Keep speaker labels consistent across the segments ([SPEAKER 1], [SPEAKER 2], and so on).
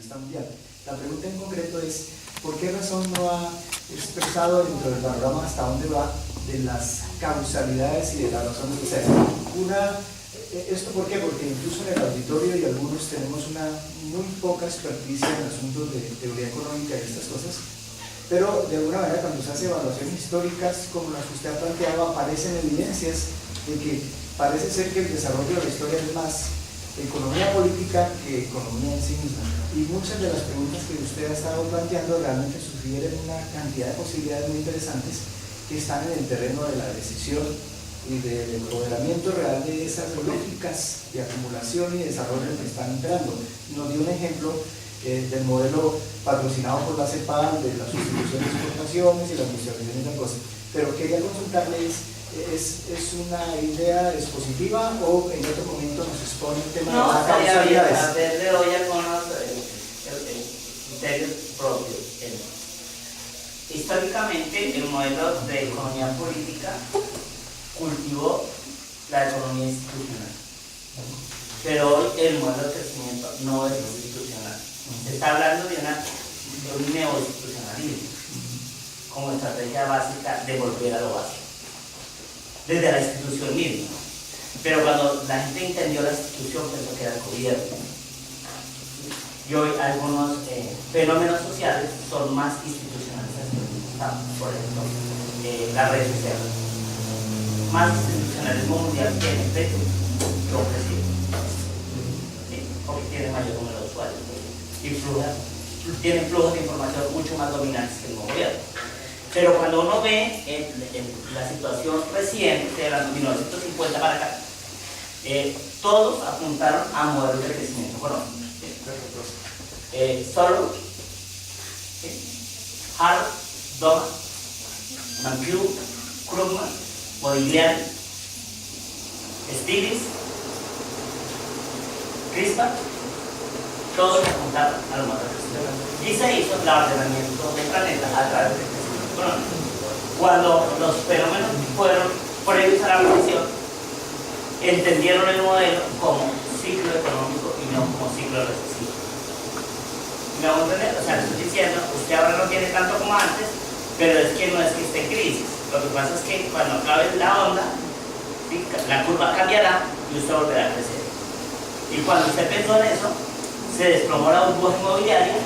[SPEAKER 1] mundial. La pregunta en concreto es, ¿por qué razón no ha expresado dentro del panorama hasta dónde va de las causalidades y de las razones de ser? ¿Esto por qué? Porque incluso en el auditorio y algunos tenemos una muy poca experticia en asuntos de teoría económica y estas cosas, pero de alguna manera cuando se hace evaluaciones históricas como las que usted ha planteado, aparecen evidencias de que parece ser que el desarrollo de la historia es más economía política que economía en sí misma. Y muchas de las preguntas que usted ha estado planteando realmente sugieren una cantidad de posibilidades muy interesantes que están en el terreno de la decisión y del empoderamiento real de esas lógicas de acumulación y desarrollo que están imperando. Nos dio un ejemplo del modelo patrocinado por la CEPAL, de la sustitución de exportaciones y las misiones de cosas. Pero quería consultarles, ¿es una idea expositiva o en otro momento nos expone el tema de la causalidad?
[SPEAKER 2] No, hacerle hoy algunos criterios propios. Históricamente, el modelo de economía política cultivó la economía institucional, pero hoy el modelo de crecimiento no es institucional. Se está hablando de un neoinstitucionalismo como estrategia básica de volver a lo básico, desde la institución misma. Pero cuando la gente entendió la institución, pensó que era el gobierno. Y hoy algunos fenómenos sociales son más institucionalizados que el Estado. Por ejemplo, las redes sociales. Más institucionalismo mundial tiene Facebook que un presidente, ¿sí? Porque tiene mayor número de usuarios y tiene flujos de información mucho más dominantes que el gobierno. Pero cuando uno ve la situación reciente de los 1950 para acá, todos apuntaron a modelos de crecimiento económico. Solo Harvard, Doman, Mankiw, Krugman, Modigliani, Stiglitz, Crispin, todos apuntaron a los modelos de crecimiento económico. Y se hizo el ordenamiento del planeta a través del crecimiento económico. Cuando los fenómenos fueron previos a la recesión, entendieron el modelo como ciclo económico y no como ciclo recesivo. ¿Me vamos a entender? O sea, le estoy diciendo, usted ahora no tiene tanto como antes, pero es que no es que esté en crisis. Lo que pasa es que cuando acabe la onda, ¿sí?, la curva cambiará y usted volverá a crecer. Y cuando usted pensó en eso, se desplomó la burbuja inmobiliaria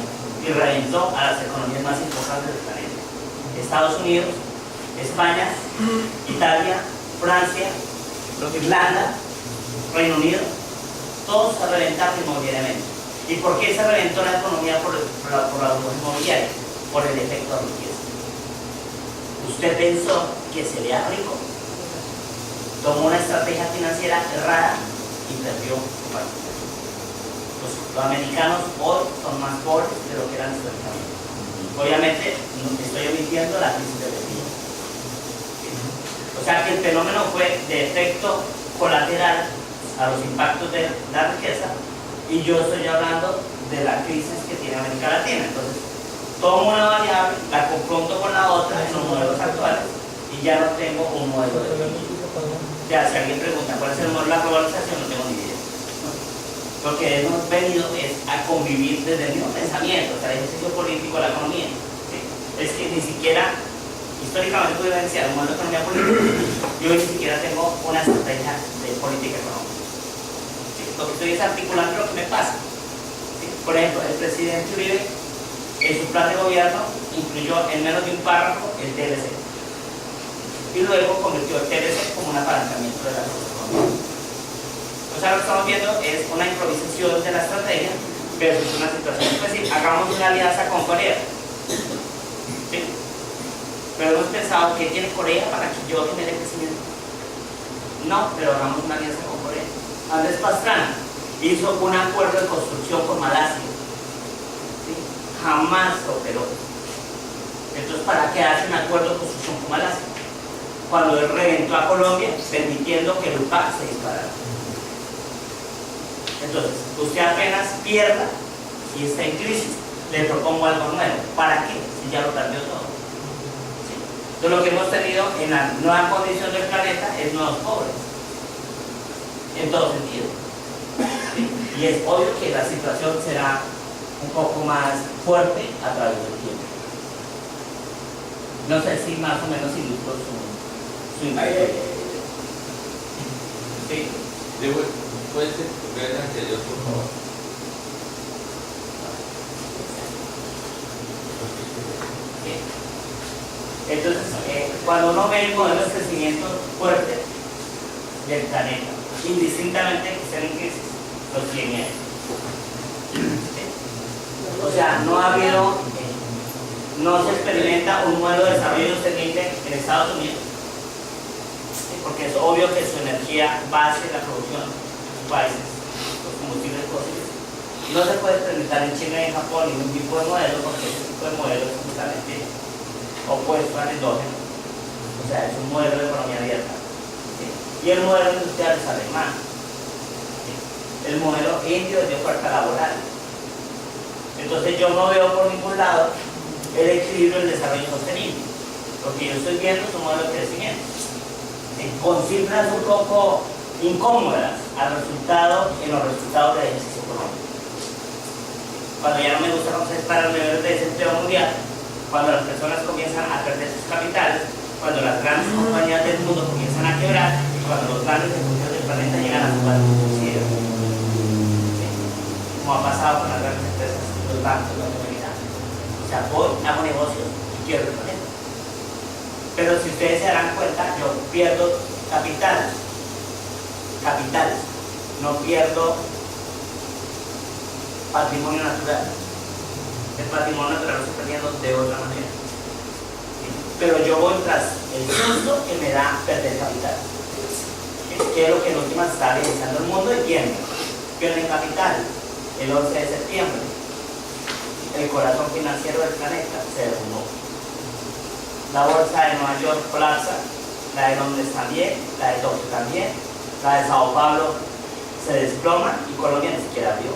[SPEAKER 2] y reventó a las economías más importantes del planeta. Estados Unidos, España, Italia, Francia, Irlanda, Reino Unido, todos se reventaron inmobiliariamente. ¿Y por qué se reventó la economía por la burbuja inmobiliaria? Por el efecto de riqueza. Usted pensó que sería rico, tomó una estrategia financiera errada y perdió su patrimonio. Los americanos hoy son más pobres de lo que eran históricamente. Obviamente, estoy omitiendo la crisis del 20. O sea que el fenómeno fue de efecto colateral a los impactos de la riqueza, y yo estoy hablando de la crisis que tiene América Latina. Entonces, tomo una variable, la confronto con la otra en los modelos actuales y ya no tengo un modelo de vida. Ya, si alguien pregunta cuál es el modelo de la globalización, no tengo ni idea. Lo que hemos venido es a convivir desde el mismo pensamiento, o sea, el ejercicio político de la economía. ¿Sí? Es que ni siquiera históricamente pude evidenciar un modelo de economía política, yo ni siquiera tengo una estrategia de política económica. ¿Sí? Lo que estoy es articulando lo que me pasa. ¿Sí? Por ejemplo, el presidente Uribe, en su plan de gobierno, incluyó en menos de un párrafo el TLC. Y luego convirtió el TLC como un apalancamiento de la economía. O sea, lo que estamos viendo es una improvisación de la estrategia versus una situación específica. Hagamos una alianza con Corea. ¿Sí? Pero hemos pensado que tiene Corea para que yo genere crecimiento. No, pero hagamos una alianza con Corea. Andrés Pastrana hizo un acuerdo de construcción con Malasia. ¿Sí? Jamás lo operó. Entonces, ¿para qué hace un acuerdo de construcción con Malasia? Cuando él reventó a Colombia, permitiendo que el UPAC se disparara. Entonces, usted apenas pierda y está en crisis, le propongo algo nuevo. ¿Para qué? Si ya lo perdió todo. ¿Sí? Entonces, lo que hemos tenido en la nueva condición del planeta es nuevos pobres. En todo sentido. ¿Sí? Y es obvio que la situación será un poco más fuerte a través del tiempo. No sé si más o menos ilustro su imagen. ¿Sí?
[SPEAKER 3] ¿Puede ser ver el anterior, por favor?
[SPEAKER 2] Entonces, cuando uno ve el modelo de crecimiento fuerte del planeta, indistintamente que estén en crisis, los tiene. O sea, no se experimenta un modelo de desarrollo sostenible en Estados Unidos, porque es obvio que su energía base la producción de sus países, los combustibles fósiles, no se puede experimentar en China y en Japón ningún tipo de modelo, porque ese tipo de modelo es completamente opuesto al endógeno. O sea, es un modelo de economía abierta. ¿Sí? Y el modelo industrial es alemán. ¿Sí? El modelo indio es de oferta laboral. Entonces yo no veo por ningún lado el equilibrio del desarrollo sostenible. Lo que yo estoy viendo es un modelo de crecimiento. ¿Sí? Con cifras un poco incómodas en los resultados del ejercicio económico. Cuando ya no me gusta contestar los niveles de desempleo mundial, cuando las personas comienzan a perder sus capitales, cuando las grandes compañías del mundo comienzan a quebrar y cuando los grandes ejecutivos del planeta llegan a su subsidio. ¿Sí? Como ha pasado con las grandes empresas, los bancos norteamericanos. O sea, voy, hago negocios y pierdo el planeta. Pero si ustedes se darán cuenta, yo pierdo capitales, no pierdo patrimonio natural. El patrimonio natural lo estoy perdiendo de otra manera. ¿Sí? Pero yo voy tras el susto que me da perder capital. ¿Sí? Que es lo que en últimas está realizando el mundo y pierden capital. El 11 de septiembre, el corazón financiero del planeta se derrumbó. La bolsa de Nueva York colapsa, la de Londres también, la de Tokio también, la de Sao Paulo se desploma y Colombia ni siquiera abrió.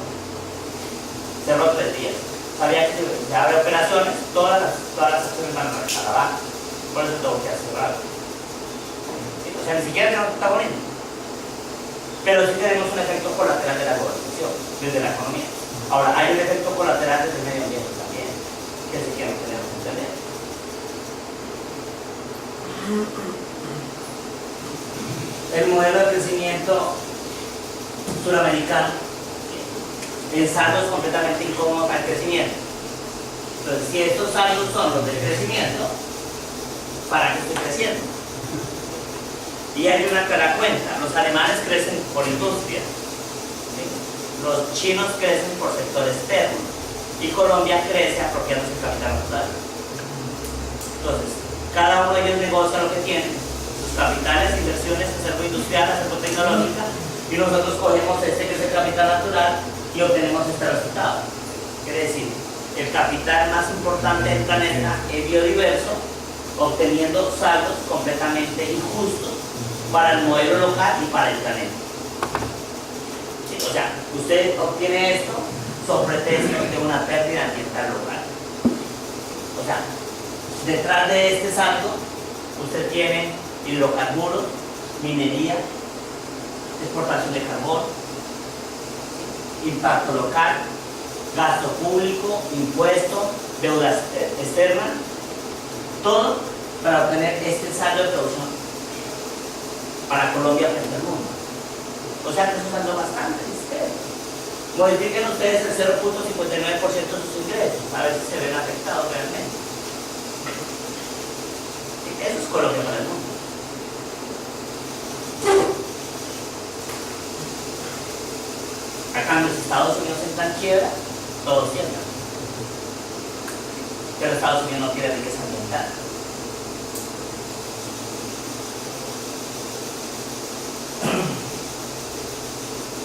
[SPEAKER 2] Cerró 3 días. Sabía que se abre operaciones, todas las acciones van a la baja. Por eso tengo que cerrar. ¿Sí? O sea, ni siquiera tenemos protagonismo. Pero sí tenemos un efecto colateral de la globalización, desde la economía. Ahora, hay un efecto colateral desde el medio ambiente también, que es el que no tenemos que entender. El modelo de crecimiento suramericano en saldos completamente incómodos al crecimiento. Entonces, si estos saldos son los del crecimiento, ¿para qué estoy creciendo? Y hay una clara cuenta: los alemanes crecen por industria, ¿sí? Los chinos crecen por sector externo y Colombia crece apropiándose del capital natural. Entonces, cada uno de ellos negocia lo que tiene, sus capitales, inversiones, acervo industrial, acervo tecnológica, y nosotros cogemos que es el capital natural y obtenemos este resultado. Quiere decir, el capital más importante del planeta es biodiverso, obteniendo saldos completamente injustos para el modelo local y para el planeta. ¿Sí? O sea, usted obtiene esto sobre pretexto de una pérdida ambiental local. O sea, detrás de este saldo, usted tiene hidrocarburos, minería, exportación de carbón, impacto local, gasto público, impuestos, deudas externas, todo para obtener este saldo de producción para Colombia frente al mundo. O sea que es un saldo bastante discreto. Modifiquen ustedes el 0.59% de sus ingresos, a ver si se ven afectados realmente. Eso es Colombia para el mundo. Acá en los Estados Unidos entra en quiebra, todos sientan. Pero Estados Unidos no tiene riqueza ambiental.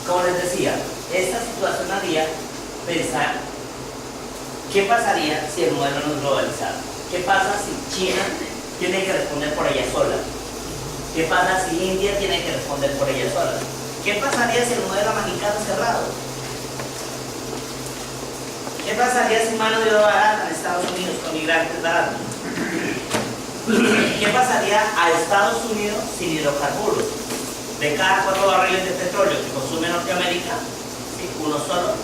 [SPEAKER 2] Como les decía, esta situación haría pensar qué pasaría si el modelo no es globalizado. ¿Qué pasa si China tiene que responder por ella sola? ¿Qué pasa si India tiene que responder por ella sola? ¿Qué pasaría si el modelo mexicano es cerrado? ¿Qué pasaría si mano de obra barata en Estados Unidos con migrantes baratos? ¿Qué pasaría a Estados Unidos sin hidrocarburos? De cada 4 barriles de petróleo que consume Norteamérica, ¿sí? Uno solo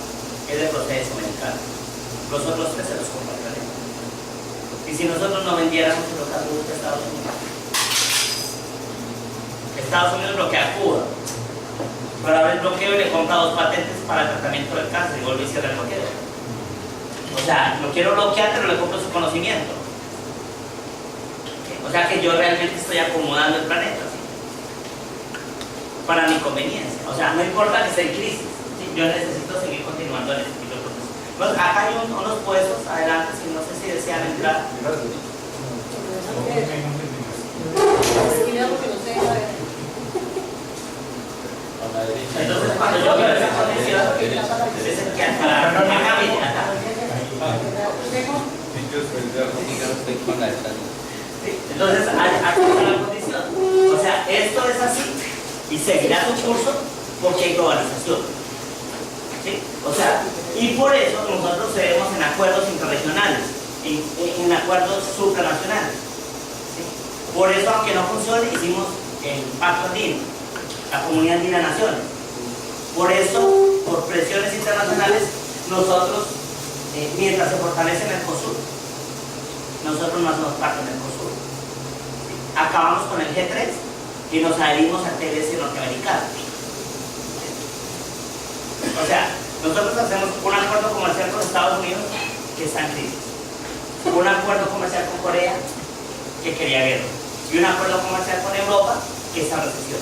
[SPEAKER 2] es de procedencia mexicana. Los otros 3 se los compra el planeta. Y si nosotros no vendiéramos hidrocarburos a Estados Unidos, Estados Unidos bloquea Cuba. Para ver el bloqueo le compra 2 patentes para el tratamiento del cáncer y vuelve a cierra el bloqueo. O sea, lo quiero bloquear, pero le compro su conocimiento. O sea que yo realmente estoy acomodando el planeta, ¿sí? Para mi conveniencia. O sea, no importa que esté en crisis, ¿sí? Yo necesito seguir continuando en este tipo de proceso. Entonces, acá hay unos puestos adelante, si no sé si desean entrar. Entonces, cuando yo veo esa condición, es el que acá, ¿sí? Entonces, aquí está la condición. O sea, esto es así y seguirá su curso porque hay globalización. ¿Sí? O sea, y por eso nosotros cedemos en acuerdos interregionales, en acuerdos supranacionales. ¿Sí? Por eso, aunque no funcione, hicimos el Pacto Andino, la Comunidad Andina de Naciones. Por eso, por presiones internacionales, nosotros, mientras se fortalece el Mercosur, nosotros no hacemos parte del Mercosur. ¿Sí? Acabamos con el G3 y nos adherimos al TLC norteamericano. ¿Sí? O sea, nosotros hacemos un acuerdo comercial con Estados Unidos que está en crisis, un acuerdo comercial con Corea que quería guerra y un acuerdo comercial con Europa que está en recesión.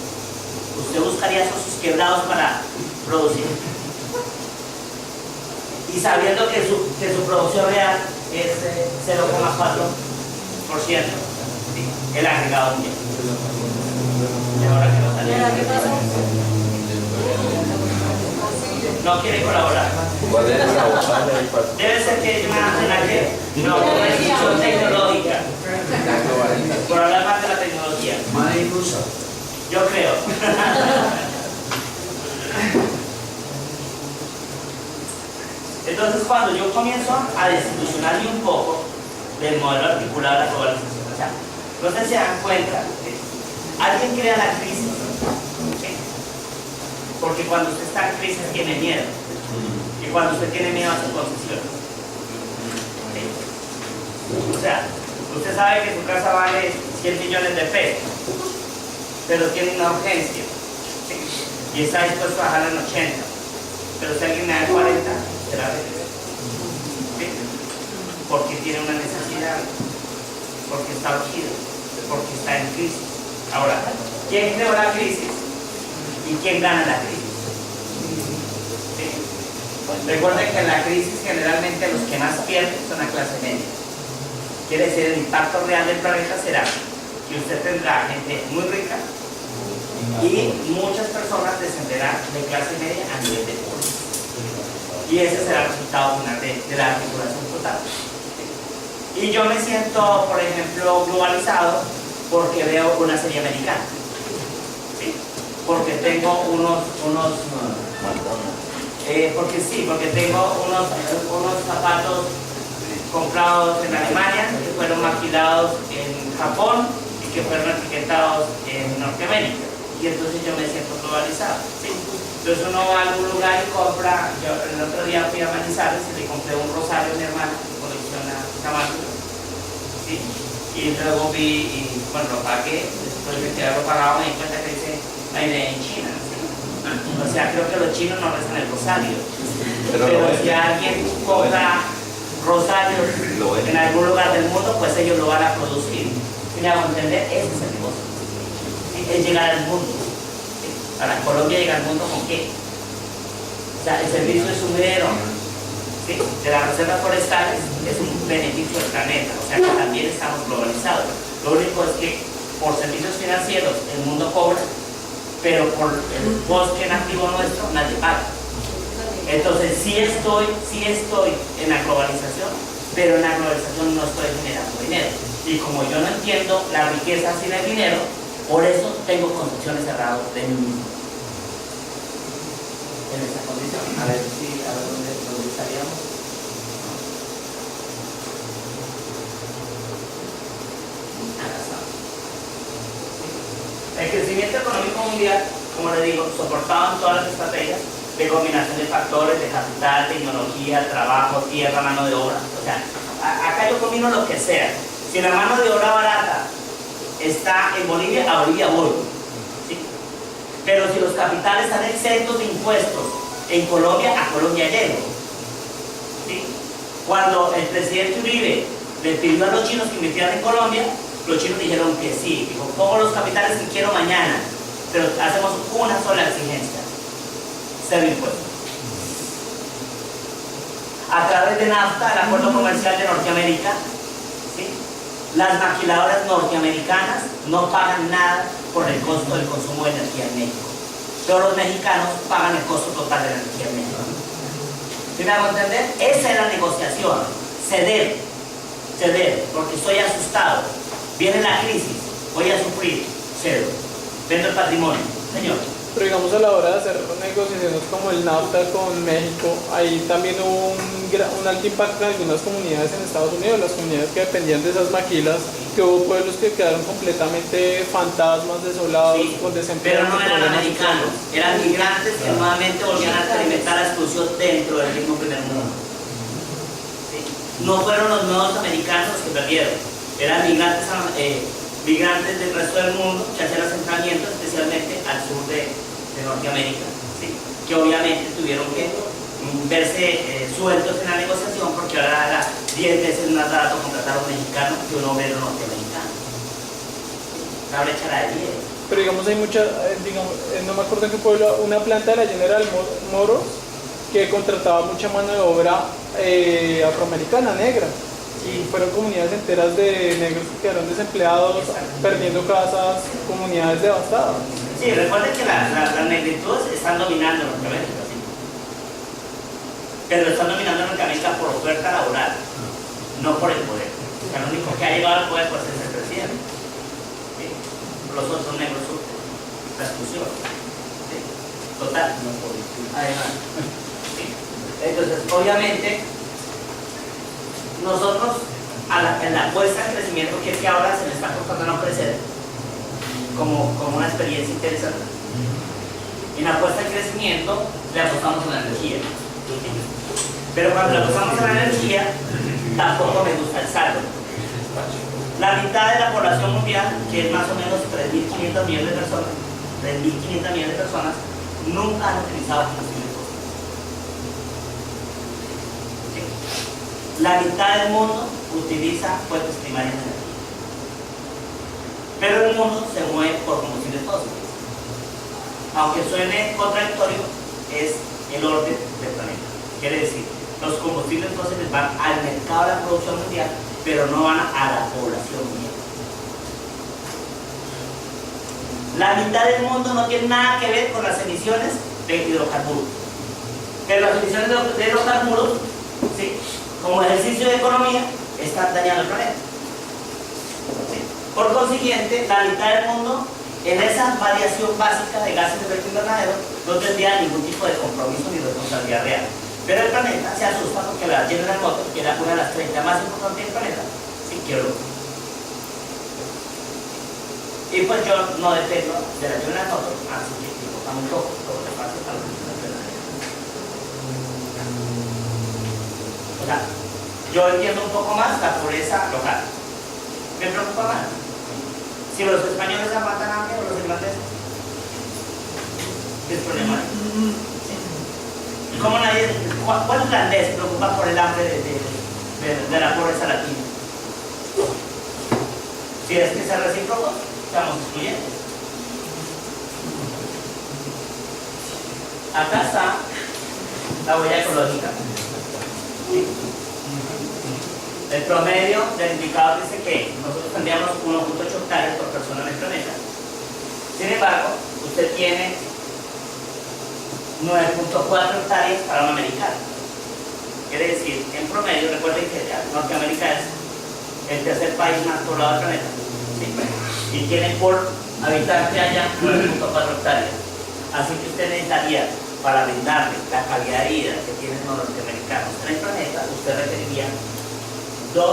[SPEAKER 2] Usted buscaría esos quebrados para producir. Y sabiendo que su producción real es 0,4%, ¿sí? El agregado mundial. Y ahora que no salió.
[SPEAKER 4] ¿Qué pasó?
[SPEAKER 2] No quiere colaborar. Debe ser que hay una restricción tecnológica. Por hablar más de la tecnología.
[SPEAKER 1] Madre rusa.
[SPEAKER 2] Yo creo. Entonces, cuando yo comienzo a desilusionarme un poco del modelo articulado de la globalización, o sea, no sé si se dan cuenta, alguien crea la crisis, ¿sí? Porque cuando usted está en crisis tiene miedo, y cuando usted tiene miedo hace concesiones, ¿sí? O sea, usted sabe que su casa vale 100 millones de pesos, pero tiene una urgencia, ¿sí? Y está dispuesto a bajar en 80, pero si alguien me da 40, será regresar, ¿sí? Porque tiene una necesidad, porque está urgido, porque está en crisis. Ahora, ¿quién creó la crisis y quién gana la crisis? ¿Sí? Recuerden que en la crisis generalmente los que más pierden son la clase media. Quiere decir, el impacto real del planeta será que usted tendrá gente muy rica y muchas personas descenderán de clase media a nivel de pobreza. Y ese será el resultado final de la articulación total. Y yo me siento, por ejemplo, globalizado porque veo una serie americana, ¿sí? Porque tengo porque tengo unos zapatos comprados en Alemania que fueron maquilados en Japón y que fueron etiquetados en Norteamérica, y entonces yo me siento globalizado, ¿sí? Entonces uno va a algún lugar y compra. Yo el otro día fui a Manizales y le compré un rosario a mi hermana que colecciona zapatos, ¿sí? Y luego vi, y bueno, lo pagué, después de que haberlo pagado me di cuenta que dice Made in China, ¿sí? O sea, creo que los chinos no rezan el rosario, pero si alguien compra rosarios en algún lugar del mundo, pues ellos lo van a producir. ¿Sí me hago entender? Ese es el negocio, ¿sí? Es llegar al mundo, ¿sí? Ahora, Colombia llega al mundo ¿con qué? O sea, el servicio de sumidero, ¿sí? De las reservas forestales es un beneficio del planeta, o sea que también estamos globalizados. Lo único es que por servicios financieros el mundo cobra, pero por el bosque nativo nuestro nadie paga. Entonces sí estoy en la globalización, pero en la globalización no estoy generando dinero. Y como yo no entiendo la riqueza sin el dinero, por eso tengo concepciones cerradas de mí mismo. En esa condición, a ver dónde estaríamos. El crecimiento económico mundial, como le digo, soportado en todas las estrategias, de combinación de factores, de capital, tecnología, trabajo, tierra, mano de obra. O sea, acá yo combino lo que sea. Si la mano de obra barata está en Bolivia, a Bolivia voy. ¿Sí? Pero si los capitales están exentos de impuestos en Colombia, a Colombia llego. ¿Sí? Cuando el presidente Uribe le pidió a los chinos que invirtieran en Colombia, los chinos dijeron que sí. Dijo, pongo los capitales que quiero mañana, pero hacemos una sola exigencia: cero impuestos. A través de NAFTA, el acuerdo comercial de Norteamérica, ¿sí? Las maquiladoras norteamericanas no pagan nada por el costo del consumo de energía en México. Todos los mexicanos pagan el costo total de la energía en México. ¿Sí me hago entender? Esa es la negociación. Ceder, porque estoy asustado. Viene la crisis, voy a sufrir, cedo. Vendo el patrimonio, señor.
[SPEAKER 4] Pero digamos, a la hora de hacer negociaciones como el NAFTA con México, ahí también hubo un alto impacto en algunas comunidades en Estados Unidos, las comunidades que dependían de esas maquilas, que hubo pueblos que quedaron completamente fantasmas, desolados,
[SPEAKER 2] Sí,
[SPEAKER 4] con desempleo.
[SPEAKER 2] pero no eran americanos, eran migrantes que nuevamente volvían a experimentar la exclusión dentro del mismo primer mundo. ¿Sí? No fueron los nuevos americanos los que perdieron, eran migrantes del resto del mundo que hacían asentamientos especialmente al sur de Norteamérica, ¿sí? Que obviamente tuvieron que verse sueltos en la negociación, porque ahora era 10 veces más barato contratar a un mexicano que un obrero norteamericano. La brecha era de 10.
[SPEAKER 4] Pero digamos, hay mucha, no me acuerdo en qué pueblo, una planta de la General Motors que contrataba mucha mano de obra afroamericana, negra. Y fueron comunidades enteras de negros que quedaron desempleados, perdiendo casas, comunidades devastadas.
[SPEAKER 2] Sí, recuerden que las negritudes están dominando Norteamérica, ¿sí? Pero están dominando Norteamérica por oferta laboral, no por el poder. O sea, el único que ha llegado al poder pues, es el presidente. ¿Sí? Los otros negros sufren la exclusión. ¿Sí? Total. Además. ¿Sí? Entonces, obviamente, nosotros en la apuesta de crecimiento que es que ahora se le está costando no crecer como una experiencia interesante, en la apuesta de crecimiento le apostamos a la energía, pero cuando le apostamos a la energía tampoco me gusta el saldo. La mitad de la población mundial, que es más o menos 3.500 millones de personas, 3.500 millones de personas nunca han utilizado combustibles fósiles. La mitad del mundo utiliza fuentes primarias de energía. Pero el mundo se mueve por combustibles fósiles. Aunque suene contradictorio, es el orden del planeta. Quiere decir, los combustibles fósiles van al mercado de la producción mundial, pero no van a la población mundial. La mitad del mundo no tiene nada que ver con las emisiones de hidrocarburos. Pero las emisiones de hidrocarburos, ¿sí?, como ejercicio de economía, están dañando el planeta. ¿Sí? Por consiguiente, la mitad del mundo, en esa variación básica de gases de efecto invernadero, no tendría ningún tipo de compromiso ni responsabilidad real. Pero el planeta se asusta porque la General Motors, que era una de las 30 más importantes del planeta, sí quebró. Y pues yo no dependo de la General Motors, así que importa muy poco todo lo que pasa para los O sea, yo entiendo un poco más la pobreza local. Me preocupa más si los españoles aguantan hambre o los irlandeses. ¿Qué es problema? ¿Sí? ¿Cómo nadie, cuál irlandés se preocupa por el hambre de la pobreza latina? Si es que es recíproco, estamos excluyentes. Acá está la huella ecológica. ¿Sí? El promedio del indicador dice que nosotros tendríamos 1.8 hectáreas por persona en el planeta. Sin embargo, usted tiene 9.4 hectáreas para un americano. Quiere decir, en promedio, recuerden que Norteamérica es el tercer país más poblado del planeta, ¿sí?, y tiene por habitante allá 9.4 hectáreas. Así que usted necesitaría, para brindarle la calidad de vida que tienen los norteamericanos en el planeta, usted requeriría 2.676.460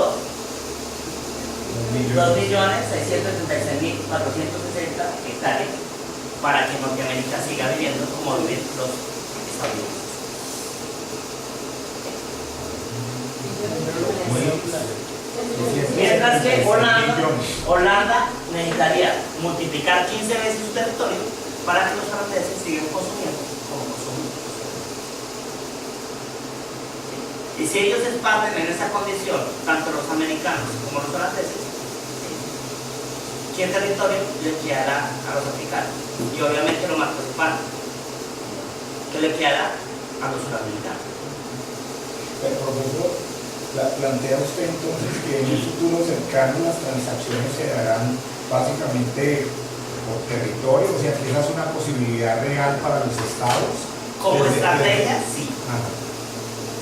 [SPEAKER 2] hectáreas para que Norteamérica siga viviendo como viven los estadounidenses. Mientras que Holanda necesitaría multiplicar 15 veces su territorio para que los holandeses sigan consumiendo como consumidores. Y si ellos parten en esa condición, tanto los americanos como los holandeses, ¿qué territorio le quedará a los africanos? Y obviamente lo más preocupante, ¿qué le quedará a los sudamericanos?
[SPEAKER 5] Pero profesor, plantea usted entonces que en un futuro cercano las transacciones se darán básicamente por territorio, o sea que esa es una posibilidad real para los estados.
[SPEAKER 2] Como estrategia, sí.
[SPEAKER 5] Ajá.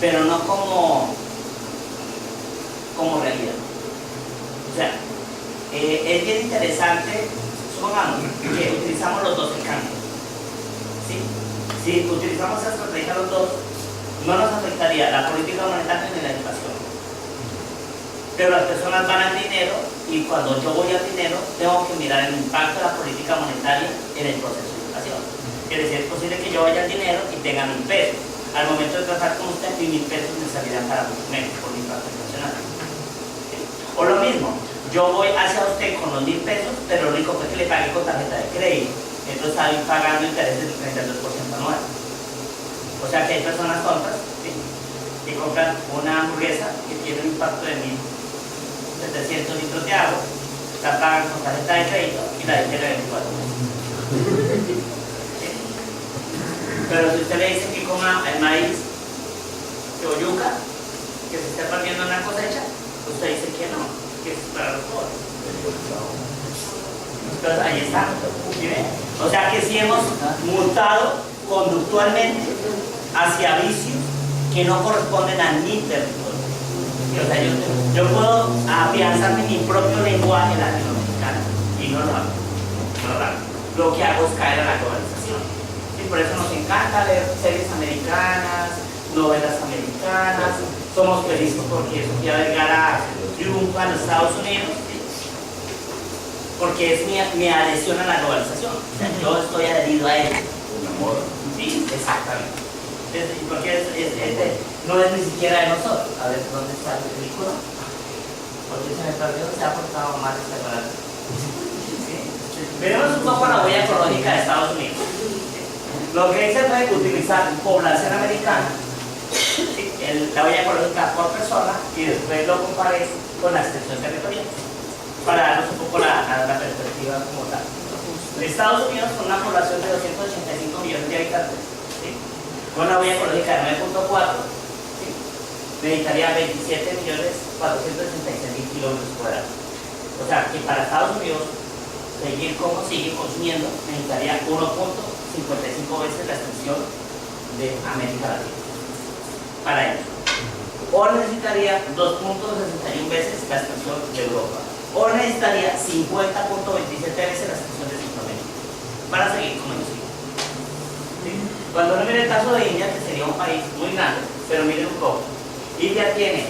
[SPEAKER 2] Pero no como realidad. O sea, es bien interesante, supongamos que utilizamos los dos el cambio. ¿Sí? Si utilizamos esa estrategia los dos, no nos afectaría la política monetaria ni la inflación. Pero las personas van al dinero y cuando yo voy al dinero tengo que mirar el impacto de la política monetaria en el proceso de inflación. Quiere decir, es posible que yo vaya al dinero y tenga 1000 pesos. Al momento de tratar con usted, 1000 pesos me salirán para mucho menos por el impacto inflacionario. ¿Sí? O lo mismo, yo voy hacia usted con los 1000 pesos, pero lo único que le pague con tarjeta de crédito. Entonces está pagando intereses del 32% anual. O sea que hay personas tontas, ¿sí?, que compran una hamburguesa que tiene un impacto de 1700 litros de agua, la pagan con tarjeta de crédito y la dejan en 24 meses. ¿Sí? Pero si usted le dice que coma el maíz o yuca, que se esté perdiendo en la cosecha, usted dice que no, que es para los pobres. Entonces ahí está. ¿Sí? O sea que sí hemos mutado conductualmente hacia vicios que no corresponden a mi territorio. ¿Sí? O sea, yo puedo afianzarme mi propio lenguaje latinoamericano y no lo hago. No lo hago. Lo que hago es caer a la globalización. ¿Sí? Por eso nos encanta leer series americanas, novelas americanas. Somos felices porque Sofía Vergara triunfa en los Estados Unidos. ¿Sí? Porque es mi adhesión a la globalización. O sea, yo estoy adherido a ella. Sí, exactamente. Porque no es ni siquiera de nosotros. A ver, ¿dónde está el película? Porque se me perdió, se ha portado mal este aparato. ¿Sí? Veremos un poco la huella ecológica de Estados Unidos. ¿Sí? Lo que hice fue utilizar población americana, ¿sí?, la huella ecológica por persona, y después lo comparé con la extensión territorial, para darnos un poco la perspectiva como tal. Estados Unidos, con una población de 285 millones de habitantes, ¿sí?, con una huella ecológica de 9.4, ¿sí?, necesitaría 27.466.000 kilómetros cuadrados. O sea que para Estados Unidos, seguir como sigue consumiendo, necesitaría 1.55 veces la extensión de América Latina. Para ellos. O necesitaría 2.61 veces la extensión de Europa. O necesitaría 50.27 veces la extensión de Centroamérica para seguir como ellos siguen. ¿Sí? Cuando uno mire el caso de India, que sería un país muy grande, pero miren un poco, India tiene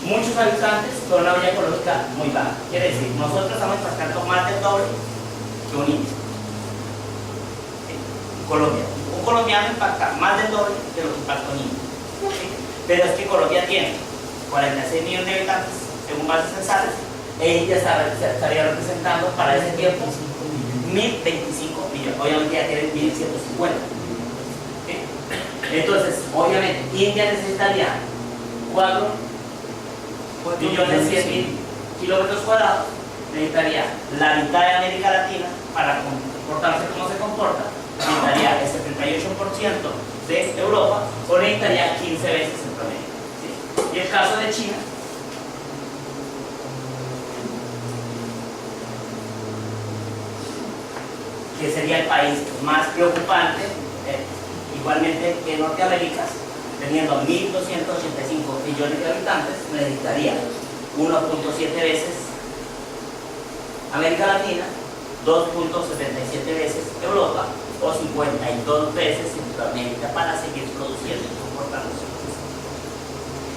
[SPEAKER 2] muchos habitantes con una huella ecológica muy baja. Quiere decir, nosotros estamos impactando más del doble que un indio. ¿Sí? Colombia. Un colombiano impacta más del doble de lo que impacta un indio. ¿Sí? Pero es que Colombia tiene 46 millones de habitantes según bases censales, ella estaría representando para ese tiempo 1025 millones, obviamente ya tienen 1150. ¿Sí? Entonces, obviamente, India necesitaría 4 millones 100 mil kilómetros cuadrados, necesitaría la mitad de América Latina para comportarse como se comporta, necesitaría el 78% de Europa, o necesitaría 15 veces Centroamérica. ¿Sí? Y el caso de China, que sería el país más preocupante, igualmente que Norteamérica, teniendo 1.285 millones de habitantes, necesitaría 1.7 veces América Latina, 2.77 veces Europa o 52 veces Centroamérica para seguir produciendo y comportándose.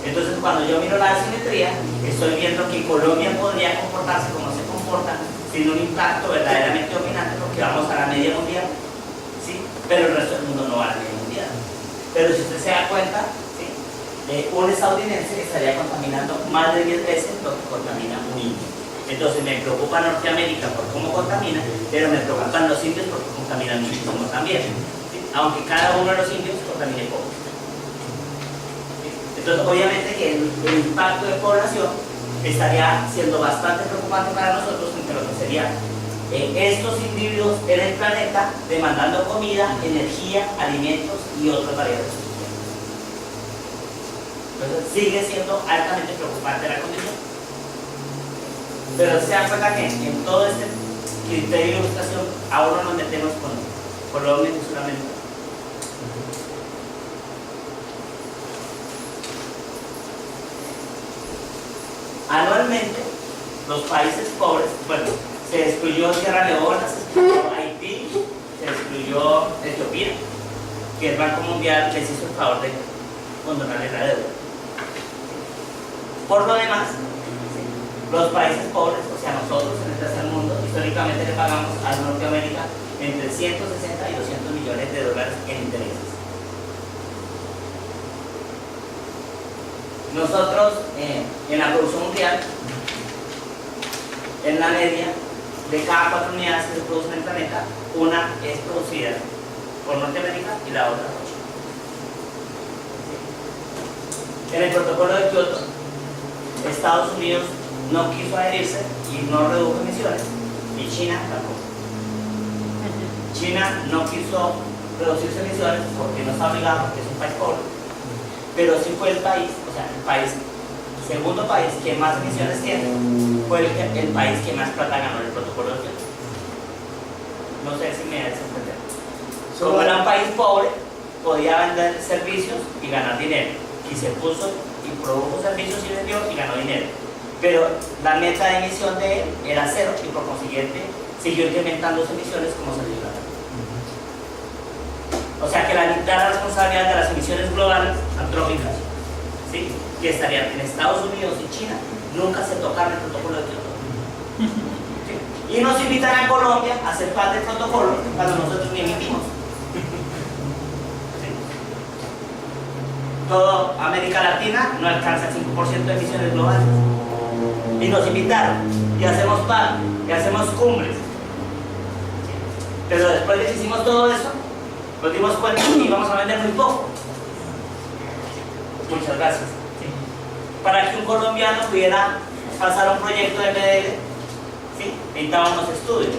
[SPEAKER 2] Entonces, cuando yo miro la asimetría, estoy viendo que Colombia podría comportarse como se comporta sin un impacto verdaderamente dominante, porque vamos a la media mundial, ¿sí? Pero el resto del mundo no va a la media mundial. Pero si usted se da cuenta, ¿sí? Un estadounidense estaría contaminando más de 10 veces lo que contamina un indio. Entonces me preocupa Norteamérica por cómo contamina, pero me preocupan los indios porque contaminan muchísimo también, ¿sí? Aunque cada uno de los indios contamine poco. ¿Sí? Entonces obviamente que el impacto de población estaría siendo bastante preocupante para nosotros entre lo que serían estos individuos en el planeta demandando comida, energía, alimentos y otras variedades. Entonces sigue siendo altamente preocupante la condición. Pero se dan cuenta que en todo este criterio de ilustración ahora nos metemos con Colombia y Sudamérica. Anualmente, los países pobres, bueno, se excluyó Sierra Leona, se excluyó Haití, se excluyó Etiopía, que el Banco Mundial les hizo el favor de condonarles la deuda. Por lo demás, los países pobres, o sea nosotros en el tercer mundo, históricamente le pagamos a Norteamérica entre 160 y 200 millones de dólares en intereses. Nosotros, en la producción mundial, en la media, de cada 4 unidades que se producen en el planeta, una es producida por Norteamérica y la otra por China. En el protocolo de Kioto, Estados Unidos no quiso adherirse y no redujo emisiones, y China tampoco. China no quiso reducir sus emisiones porque no está obligado, porque es un país pobre, pero sí fue el país, o sea, el segundo país que más emisiones tiene, fue el país que más plata ganó en el protocolo de Kioto. No sé si me das a entender. Como era un país pobre, podía vender servicios y ganar dinero, y se puso y produjo servicios y vendió y ganó dinero. Pero la meta de emisión de él era cero y por consiguiente siguió incrementando sus emisiones como se dio. O sea que la responsabilidad de las emisiones globales antrópicas, ¿sí?, que estarían en Estados Unidos y China, nunca se tocaron el protocolo de Kioto. ¿Sí? Y nos invitan a Colombia a ser parte del protocolo cuando nosotros ni emitimos. ¿Sí? Toda América Latina no alcanza el 5% de emisiones globales. Y nos invitaron, y hacemos pan, y hacemos cumbres. Pero después de que hicimos todo eso, nos dimos cuenta que íbamos a vender muy poco. Muchas gracias. ¿Sí? Para que un colombiano pudiera pasar un proyecto de MDL, ¿sí?, necesitaban unos estudios.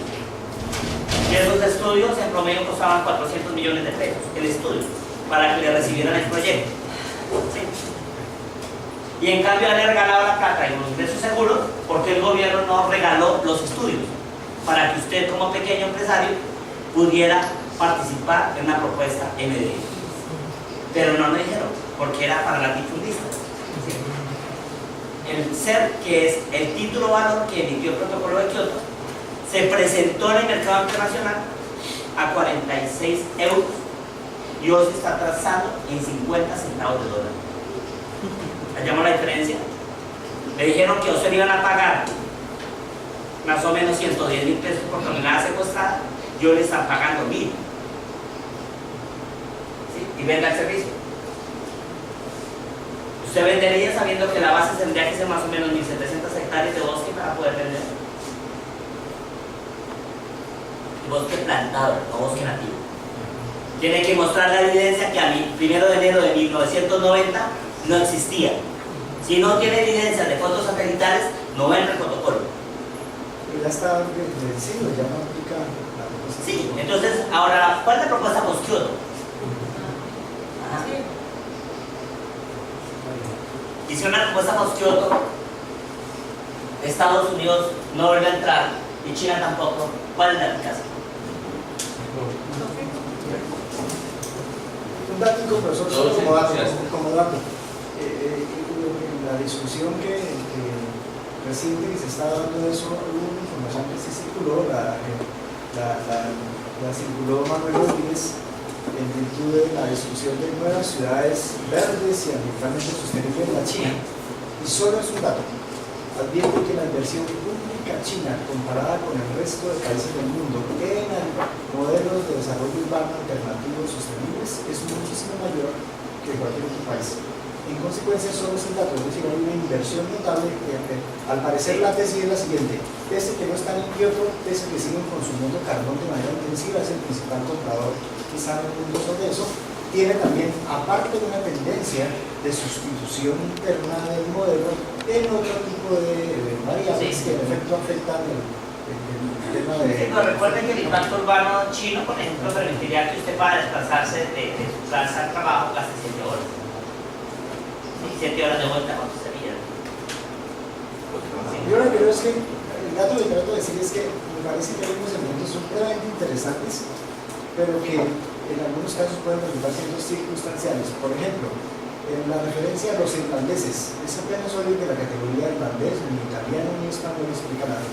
[SPEAKER 2] Y esos estudios en promedio costaban 400 millones de pesos, el estudio, para que le recibieran el proyecto. ¿Sí? Y en cambio le regalaba la plata y los ingresos seguros, porque el gobierno no regaló los estudios, para que usted como pequeño empresario pudiera participar en una propuesta MDL. Pero no me dijeron, porque era para latifundistas. ¿Sí? El CER, que es el título valor que emitió el protocolo de Kioto, se presentó en el mercado internacional a 46 euros y hoy se está trazando en 50 centavos de dólar. ¿Hallamos la diferencia? Le dijeron que a usted le iban a pagar más o menos 110.000 pesos por tonelada secuestrada, yo le están pagando 1.000. ¿Sí? Y venda el servicio. Usted vendería sabiendo que la base tendría que ser más o menos 1.700 hectáreas de bosque para poder vender. Bosque plantado, no bosque nativo. Tiene que mostrar la evidencia que a mí, 1 de enero de 1990, no existía. Si no tiene evidencia de fotos satelitales, no entra el protocolo.
[SPEAKER 1] Ya está vencido, ya no aplica la propuesta.
[SPEAKER 2] Sí, entonces, ahora, ¿cuál es la propuesta post-Kioto? Hice una propuesta post-Kioto, Estados Unidos no vuelve a entrar y China tampoco. ¿Cuál es la eficacia?
[SPEAKER 1] Un dato, profesor, solo como dato. La discusión que reciente que se está dando de eso, hubo una información que se circuló, la circuló Manuel Rodríguez en virtud de la destrucción de nuevas ciudades verdes y ambientalmente sostenibles en la China. Y solo es un dato. advierte que la inversión pública china comparada con el resto de países del mundo en modelos de desarrollo urbano alternativos sostenibles es muchísimo mayor que cualquier otro país. En consecuencia, solo es el dato, es decir, hay una inversión notable que, al parecer, la tesis es la siguiente: pese que no están en Kioto, pese que siguen consumiendo carbón de manera intensiva, es el principal comprador quizá en el mundo sobre eso, tiene también, aparte de una tendencia de sustitución interna del modelo, en otro tipo de variables que en efecto afectan el tema de...
[SPEAKER 2] No, recuerden que el impacto urbano chino, por ejemplo, permitiría que usted para desplazarse de su casa al trabajo gaste 7 horas. 7 horas de vuelta, ¿cuánto sería?
[SPEAKER 1] Yo lo que creo es que el dato que trato de decir es que me parece que hay unos elementos supremamente interesantes, pero que en algunos casos pueden resultar siendo circunstanciales. Por ejemplo, en la referencia a los irlandeses, es apenas hoy de la categoría irlandés, ni italiano ni español explica nada.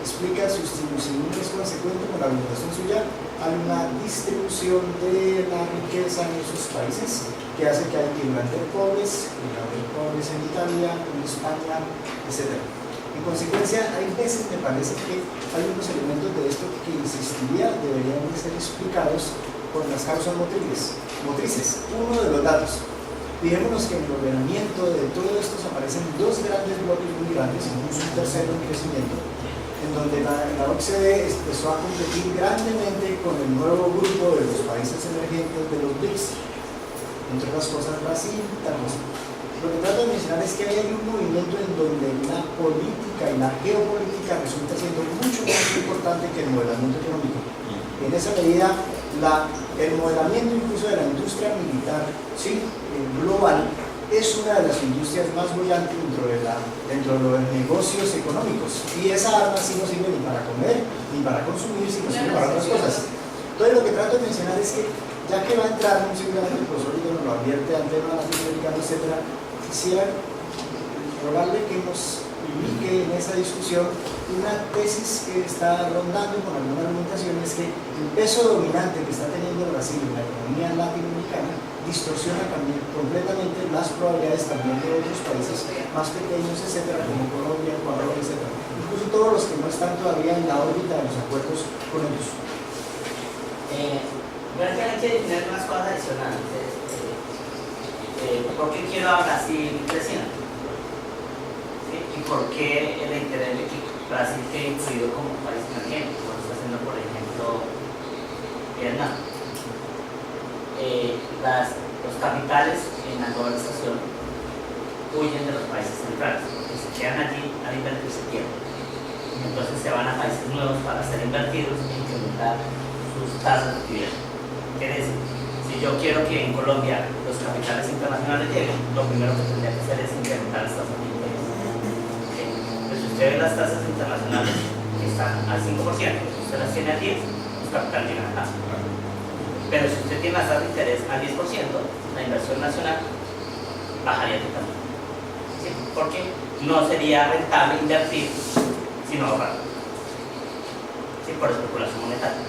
[SPEAKER 1] Explica su distribución, es consecuente con la argumentación suya a una distribución de la riqueza en esos países que hace que hay irlandeses pobres en Italia, en España, etc. En consecuencia, hay veces me parece que hay unos elementos de esto que insistiría deberían de ser explicados por las causas motrices. Uno de los datos. Fijémonos que en el ordenamiento de todo esto aparecen dos grandes bloques muy grandes, incluso un tercero en crecimiento, en donde la OCDE empezó a competir grandemente con el nuevo grupo de los países emergentes de los BRICS, entre otras cosas Brasil, tal cosa. Lo que trato de mencionar es que hay un movimiento en donde la política y la geopolítica resulta siendo mucho más importante que el modelamiento económico. En esa medida, el modelamiento incluso de la industria militar, ¿sí?, global, es una de las industrias más brillantes dentro de los negocios económicos. Y esa arma sí no sirve ni para comer, ni para consumir, sino sirve para otras cosas. Entonces lo que trato de mencionar es que, ya que va a entrar, seguramente el profesor nos lo advierte ante la latinoamericana, etc., quisiera rogarle que nos ubique en esa discusión una tesis que está rondando con alguna argumentación, es que el peso dominante que está teniendo Brasil en la economía latinoamericana distorsiona también completamente las probabilidades también de otros países más pequeños, etcétera, como Colombia, Ecuador, etcétera. Incluso todos los que no están todavía en la órbita de los acuerdos con ellos.
[SPEAKER 2] Pero hay que definir unas cosas adicionales. ¿Por qué quiero a Brasil creciendo? ¿Sí? ¿Y por qué el interés de que Brasil quede incluido como país emergente, como está haciendo, por ejemplo, Vietnam? Los capitales en la globalización huyen de los países centrales, porque se quedan allí al invertirse tiempo. Entonces se van a países nuevos para ser invertidos e incrementar sus tasas de actividad. Quiere decir, si yo quiero que en Colombia los capitales internacionales lleguen, lo primero que tendría que hacer es incrementar las tasas de interés. ¿Okay? Pues si usted ve las tasas internacionales que están al 5%, si usted las tiene al 10%, los capitales llegan acá. Pero si usted tiene las tasas de interés al 10%, la inversión nacional bajaría totalmente. ¿Sí? Porque no sería rentable invertir sino ahorrar. ¿Sí? Por especulación monetaria.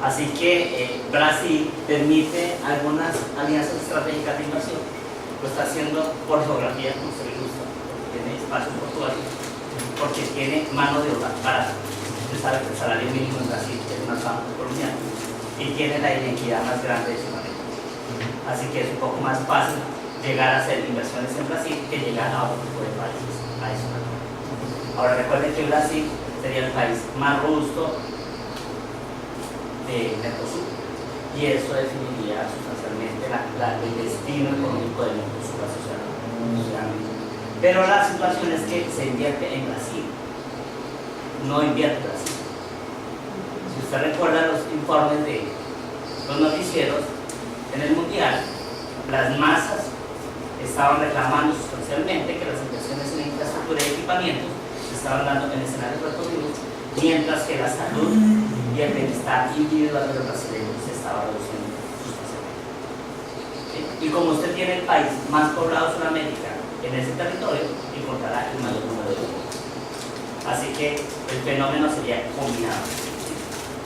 [SPEAKER 2] Así que Brasil permite algunas alianzas estratégicas de inversión. Lo está haciendo por geografía, como se le gusta, porque tiene espacio portuario, porque tiene mano de obra barata. Usted sabe que el salario mínimo en Brasil es más bajo que el colombiano y tiene la inequidad más grande de Sudamérica. Así que es un poco más fácil llegar a hacer inversiones en Brasil que llegar a otro tipo de países adicionales. Ahora recuerden que Brasil sería el país más robusto de Mercosur, y eso definiría sustancialmente el destino económico del Mercosur asociadamente. Pero la situación es que se invierte en Brasil, no invierte Brasil. Si usted recuerda los informes de los noticieros, en el mundial las masas estaban reclamando sustancialmente que las inversiones en infraestructura y equipamientos se estaban dando en escenarios recorridos, mientras que la salud y el bienestar individual de los brasileños se estaba reduciendo sustancialmente. ¿Sí? Y como usted tiene el país más poblado de Sudamérica en ese territorio, encontrará el mayor número de pobres. Así que el fenómeno sería combinado. ¿Sí?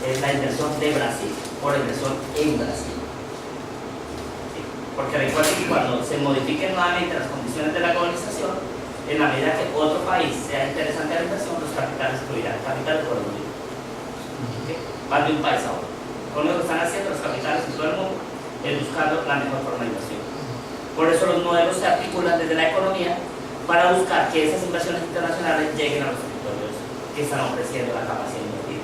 [SPEAKER 2] Es la inversión de Brasil por la inversión en Brasil. ¿Sí? Porque recuerden que cuando se modifiquen nuevamente las condiciones de la globalización, En la medida que otro país sea interesante a la inversión, los capitales fluirán, capitales por el mundo. ¿Okay? Van de un país a otro. Con lo que están haciendo los capitales en todo el mundo es buscando la mejor forma de inversión. Por eso los modelos se articulan desde la economía para buscar que esas inversiones internacionales lleguen a los territorios que están ofreciendo la capacidad de invertir.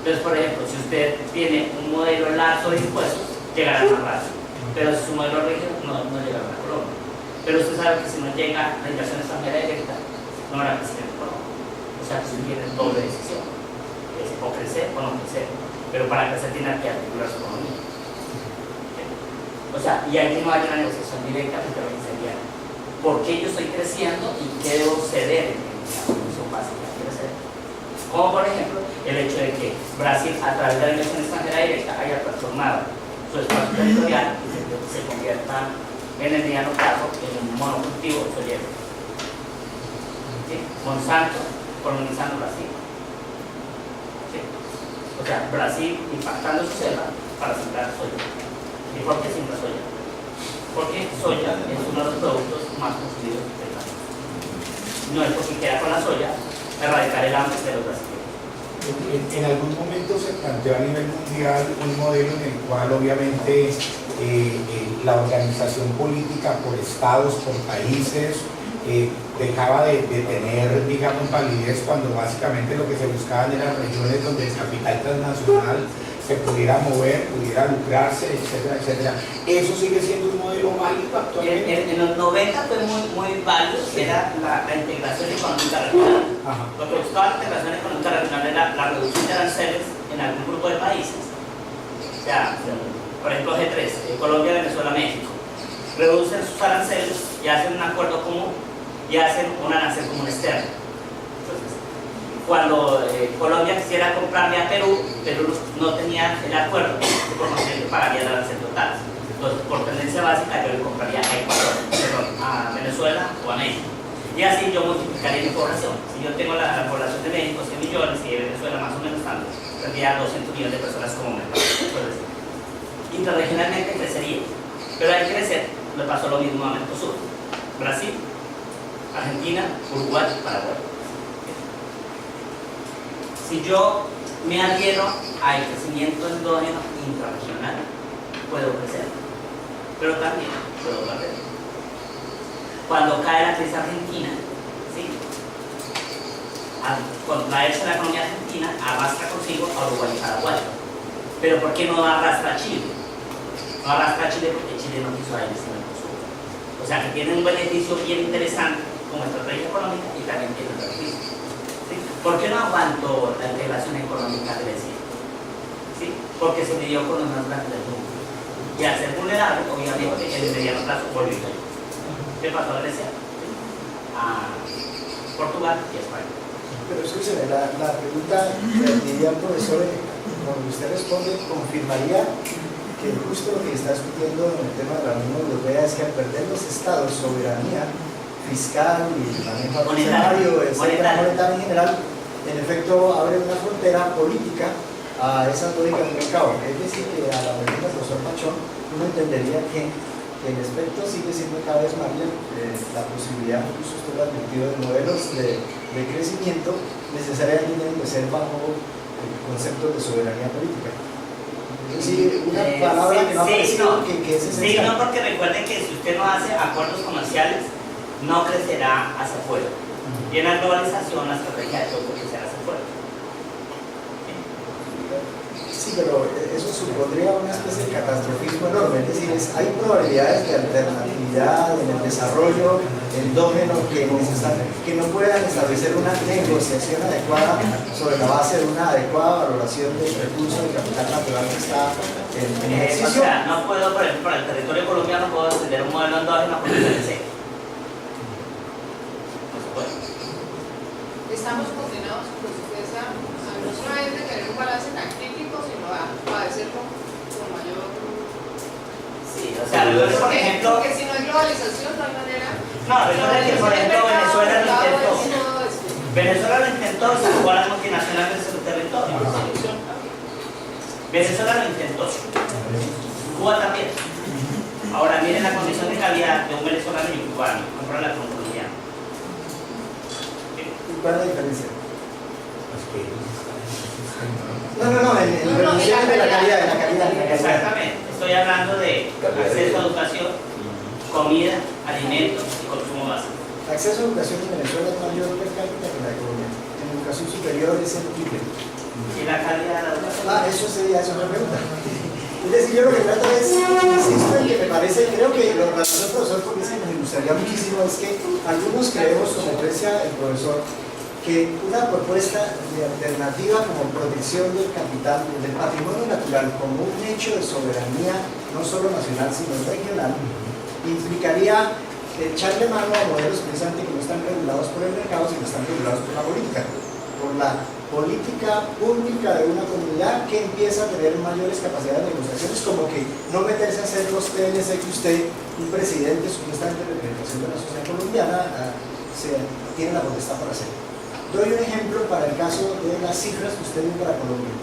[SPEAKER 2] Entonces, por ejemplo, si usted tiene un modelo largo de impuestos, llegará más rápido. Pero si su modelo rígido, no llegará a Colombia. Pero usted sabe que si no llega la inversión extranjera directa, no habrá crecimiento económico. O sea, que usted tiene doble decisión: es o crecer o no crecer. Pero para crecer tiene que articular su economía. O sea, y aquí no hay una negociación directa, pero sería ¿por qué yo estoy creciendo y qué debo ceder en la función básica de crecer? Como por ejemplo, el hecho de que Brasil, a través de la inversión extranjera directa, haya transformado su espacio territorial y se convierta en el mediano plazo en un monocultivo soyero. ¿Sí? Monsanto colonizando Brasil. ¿Sí? O sea, Brasil impactando su selva para sembrar soya. ¿Y por qué siembra soya? Porque soya es uno de los productos más consumidos del país. No es porque quiera con la soya erradicar el hambre de los brasileños.
[SPEAKER 5] En algún momento se planteó a nivel mundial un modelo en el cual obviamente la organización política por estados, por países, dejaba de tener, digamos, validez cuando básicamente lo que se buscaban eran regiones donde el capital transnacional se pudiera mover, pudiera lucrarse, etcétera, etcétera. ¿Eso sigue siendo un modelo válido actualmente?
[SPEAKER 2] En los 90 fue muy válido, que era la integración económica regional.
[SPEAKER 5] Ajá.
[SPEAKER 2] Lo que buscaba la integración económica regional era la reducción de aranceles en algún grupo de países. O sea, por ejemplo, G3, Colombia, Venezuela, México. Reducen sus aranceles y hacen un acuerdo común y hacen un arancel común externo. Entonces, cuando Colombia quisiera comprarle a Perú, Perú no tenía el acuerdo, por consiguiente pagaría el arancel total. Entonces, por tendencia básica, yo le compraría a Ecuador, perdón, a Venezuela o a México. Y así yo multiplicaría mi población. Si yo tengo la población de México 100 millones y de Venezuela más o menos tanto, tendría 200 millones de personas como mercado. Entonces, interregionalmente crecería. Pero al crecer, le pasó lo mismo a Mercosur. Brasil, Argentina, Uruguay, Paraguay. Si yo me adhiero al crecimiento endógeno intrarregional, puedo crecer, pero también puedo perder. Cuando cae la crisis argentina, ¿sí? Al contraerse la economía argentina, arrastra consigo a Uruguay y Paraguay. Pero ¿por qué no arrastra a Chile? No arrastra a Chile porque Chile no quiso adherirse al Mercosur. O sea que tiene un beneficio bien interesante como estrategia económica y también tiene un beneficio. ¿Sí? ¿Por qué no aguantó la integración económica de Grecia? ¿Sí? Porque se midió con los más grandes del mundo. Y al ser vulnerable, obviamente, en el mediano plazo volvió. ¿Qué pasó a Grecia? A Portugal y a España.
[SPEAKER 1] Pero escúcheme, la pregunta que diría el profesor, cuando usted responde, confirmaría que justo lo que está discutiendo en el tema de la Unión Europea es que al perder los estados soberanía fiscal y manejo monetario, monetario en general, en efecto abre una frontera política a esas lógicas del mercado. Es decir, que a la pregunta del profesor Pachón, uno entendería que el aspecto sigue siendo cada vez más la posibilidad, incluso usted lo ha admitido, de modelos de crecimiento necesariamente tienen que ser bajo conceptos de soberanía política. Es decir, una palabra que no ha aparecido, que es esencial.
[SPEAKER 2] Sí, no, porque recuerden que si usted no hace acuerdos comerciales, no crecerá hacia afuera. Y en la globalización, la estrategia de todo es crecer hacia afuera.
[SPEAKER 1] Sí, pero eso supondría una especie de catastrofismo enorme. Es decir, hay probabilidades de alternatividad en el desarrollo endógeno que no puedan establecer una negociación adecuada sobre la base de una adecuada valoración del recurso de capital natural que está en ejercicio.
[SPEAKER 2] O sea, no puedo, por ejemplo, para el territorio colombiano, puedo extender un modelo endógeno con el TLC. No se puede.
[SPEAKER 6] Estamos condenados, por supuesto, a no solamente tener un balance tan crítico, sino a padecerlo con mayor.
[SPEAKER 2] Sí, o sea, por ejemplo.
[SPEAKER 6] Porque si no hay globalización, no hay manera.
[SPEAKER 2] No, recuerden que, por ejemplo, Venezuela lo intentó. Venezuela lo intentó y sacó a las multinacionales de su territorio. Venezuela lo intentó. Cuba también. Ahora miren la condición de calidad de un venezolano y un cubano, compárala con un colombiano.
[SPEAKER 1] ¿Cuál es la diferencia?
[SPEAKER 5] No,
[SPEAKER 1] En reducción de la calidad, de la calidad.
[SPEAKER 2] Exactamente, estoy hablando de acceso a educación, comida, alimentos y consumo básico.
[SPEAKER 1] Acceso a educación en Venezuela es mayor per cápita que la de Colombia. En educación superior es el triple.
[SPEAKER 2] ¿Y la calidad de la educación?
[SPEAKER 1] Eso sería otra pregunta. Es decir, yo lo que trato es, insisto en que me parece, creo que lo razón del profesor, porque es que nos ilustraría muchísimo, es que algunos creemos, como aprecia el profesor, que una propuesta de alternativa como protección del capital, del patrimonio natural, como un hecho de soberanía, no solo nacional, sino regional, implicaría echarle mano a modelos precisamente que no están regulados por el mercado, sino están regulados por la política pública de una comunidad que empieza a tener mayores capacidades de negociaciones, como que no meterse a hacer los PNC que usted, un presidente supuestamente de representación de la sociedad colombiana, tiene la potestad para hacer. Doy un ejemplo para el caso de las cifras que usted dio para Colombia.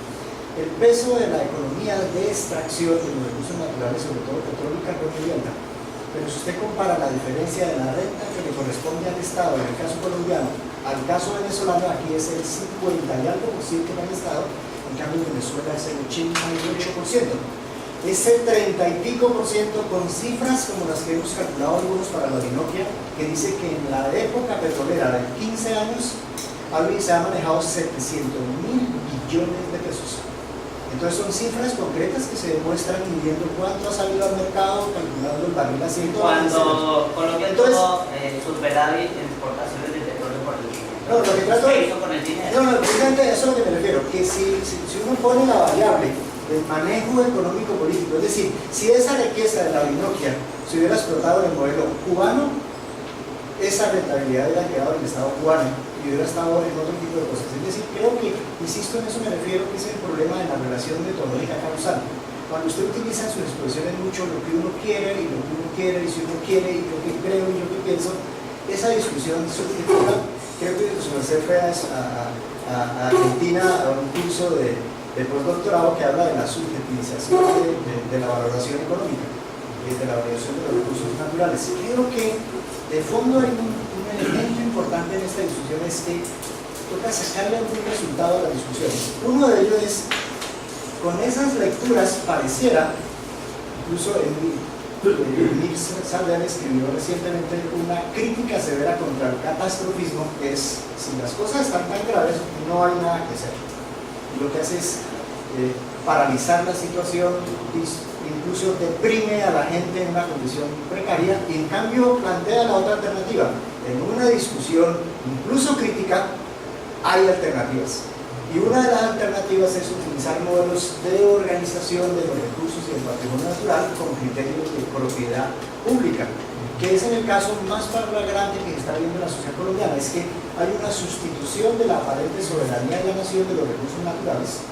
[SPEAKER 1] El peso de la economía de extracción de los recursos naturales, sobre todo petróleo y carbón, es alta. Pero si usted compara la diferencia de la renta que le corresponde al Estado en el caso colombiano al caso venezolano, aquí es el 50 y algo por ciento para el Estado, en cambio en Venezuela es el 88%. Ese 30 y pico por ciento con cifras como las que hemos calculado algunos para la Orinoquia, que dice que en la época petrolera de 15 años se ha manejado 700.000 billones de pesos. Entonces son cifras concretas que se demuestran midiendo cuánto ha salido al mercado, calculando el barril a 100 dólares.
[SPEAKER 2] Cuando Colombia tuvo superávit en exportaciones de petróleo por el dinero.
[SPEAKER 1] No, lo que trato
[SPEAKER 2] ¿Qué hizo con el dinero?
[SPEAKER 1] No, precisamente eso es lo que me refiero, que si uno pone la variable del manejo económico-político, es decir, si esa riqueza de la Orinoquia se hubiera explotado en el modelo cubano, esa rentabilidad hubiera quedado en el Estado cubano y hubiera estado en otro tipo de cosas. Es decir, creo que, insisto en eso, me refiero que es el problema de la relación metodológica causal. Cuando usted utiliza en sus exposiciones mucho lo que uno quiere y lo que uno quiere y si uno quiere y lo que creo y lo que pienso, esa discusión subjetiva, creo que su merced fue a Argentina a un curso de postdoctorado que habla de la subjetivización de la valoración económica, de la valoración de los recursos naturales. Creo que de fondo hay un elemento importante en esta discusión, es que toca sacarle algún resultado a la discusión. Uno de ellos es, con esas lecturas pareciera, incluso Emil Saldana escribió recientemente una crítica severa contra el catastrofismo, que es, si las cosas están tan graves, no hay nada que hacer. Y lo que hace es paralizar la situación, incluso deprime a la gente en una condición precaria, y en cambio plantea la otra alternativa. En una discusión, incluso crítica, hay alternativas. Y una de las alternativas es utilizar modelos de organización de los recursos y del patrimonio natural con criterios de propiedad pública, que es en el caso más flagrante que está viendo la sociedad colombiana. Es que hay una sustitución de la aparente soberanía de la nación de los recursos naturales.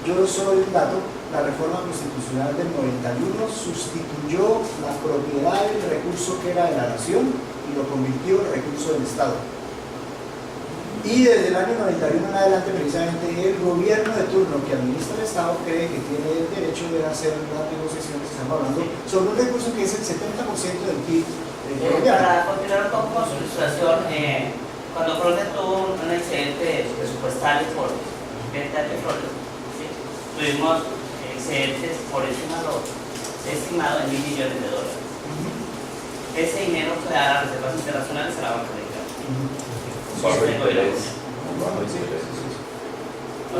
[SPEAKER 1] Yo solo un dato: la reforma constitucional del 91 sustituyó la propiedad del recurso que era de la nación y lo convirtió en recurso del Estado. Y desde el año 91 en adelante, precisamente, el gobierno de turno que administra el Estado cree que tiene el derecho de hacer las negociaciones que estamos hablando sobre un recurso que es el 70% del PIB colombiano.
[SPEAKER 2] Para continuar un poco con su ilustración, cuando Colombia tuvo un excedente presupuestario por venta de petróleo, ¿sí? Tuvimos excedentes por encima de lo estimado en $1.000 millones. Ese dinero fue a las reservas internacionales a la banca americana. O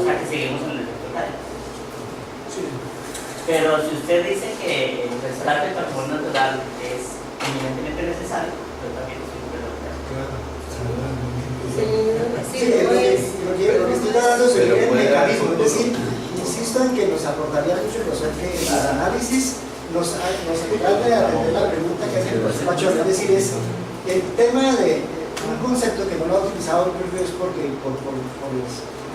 [SPEAKER 2] sea que seguimos en el total. Pero si usted dice que el rescate del patrimonio natural es eminentemente necesario, yo también estoy de acuerdo.
[SPEAKER 1] Lo que estoy tratando de seguir el mecanismo, es decir, insisto en que nos aportaría mucho que el análisis nos trata de atender la pregunta que hace el profesor Pachón, es decir, es el tema de un concepto que no lo ha utilizado, creo que es porque por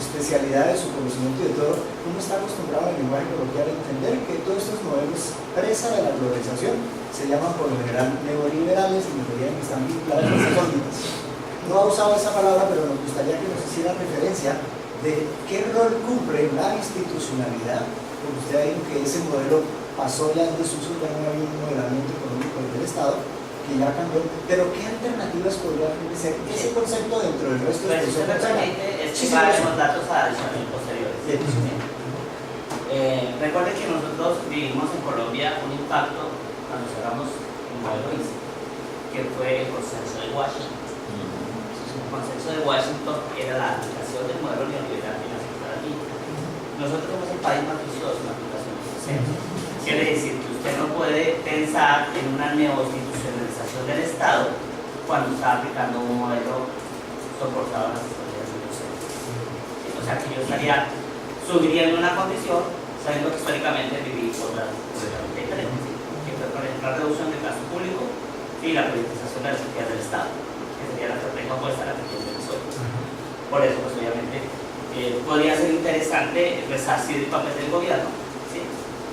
[SPEAKER 1] especialidades, su conocimiento y de todo, uno está acostumbrado en el lenguaje coloquial a entender que todos estos modelos presa de la globalización se llaman por lo general neoliberales y nos dirían que están vinculados a esas órbitas. No ha usado esa palabra, pero nos gustaría que nos hiciera referencia de qué rol cumple la institucionalidad, porque usted ha dicho que ese modelo pasó ya en desuso, ya no había un modelamiento económico del Estado, que ya cambió, pero ¿qué alternativas podría ofrecer ese concepto dentro del resto de
[SPEAKER 2] Pero si usted me permite, estimar datos adicionales posteriores. Recuerde que nosotros vivimos en Colombia un impacto cuando cerramos el modelo ICE, que fue el consenso de Washington. El consenso de Washington era la aplicación del modelo neoliberal financiero para ti. Nosotros somos el país más vicioso en la aplicación del consenso. Quiere decir que usted no puede pensar en una neoinstitucionalización del Estado cuando está aplicando un modelo soportado en las historias del consenso. O sea que yo estaría sugiriendo una condición sabiendo que históricamente viví otras diferentes, que fue por ejemplo la reducción del gasto público y la politización de las actividades del Estado, que sería la estrategia opuesta a la que tiene Venezuela. Por eso, pues obviamente, podría ser interesante resarcir el papel del gobierno, ¿sí?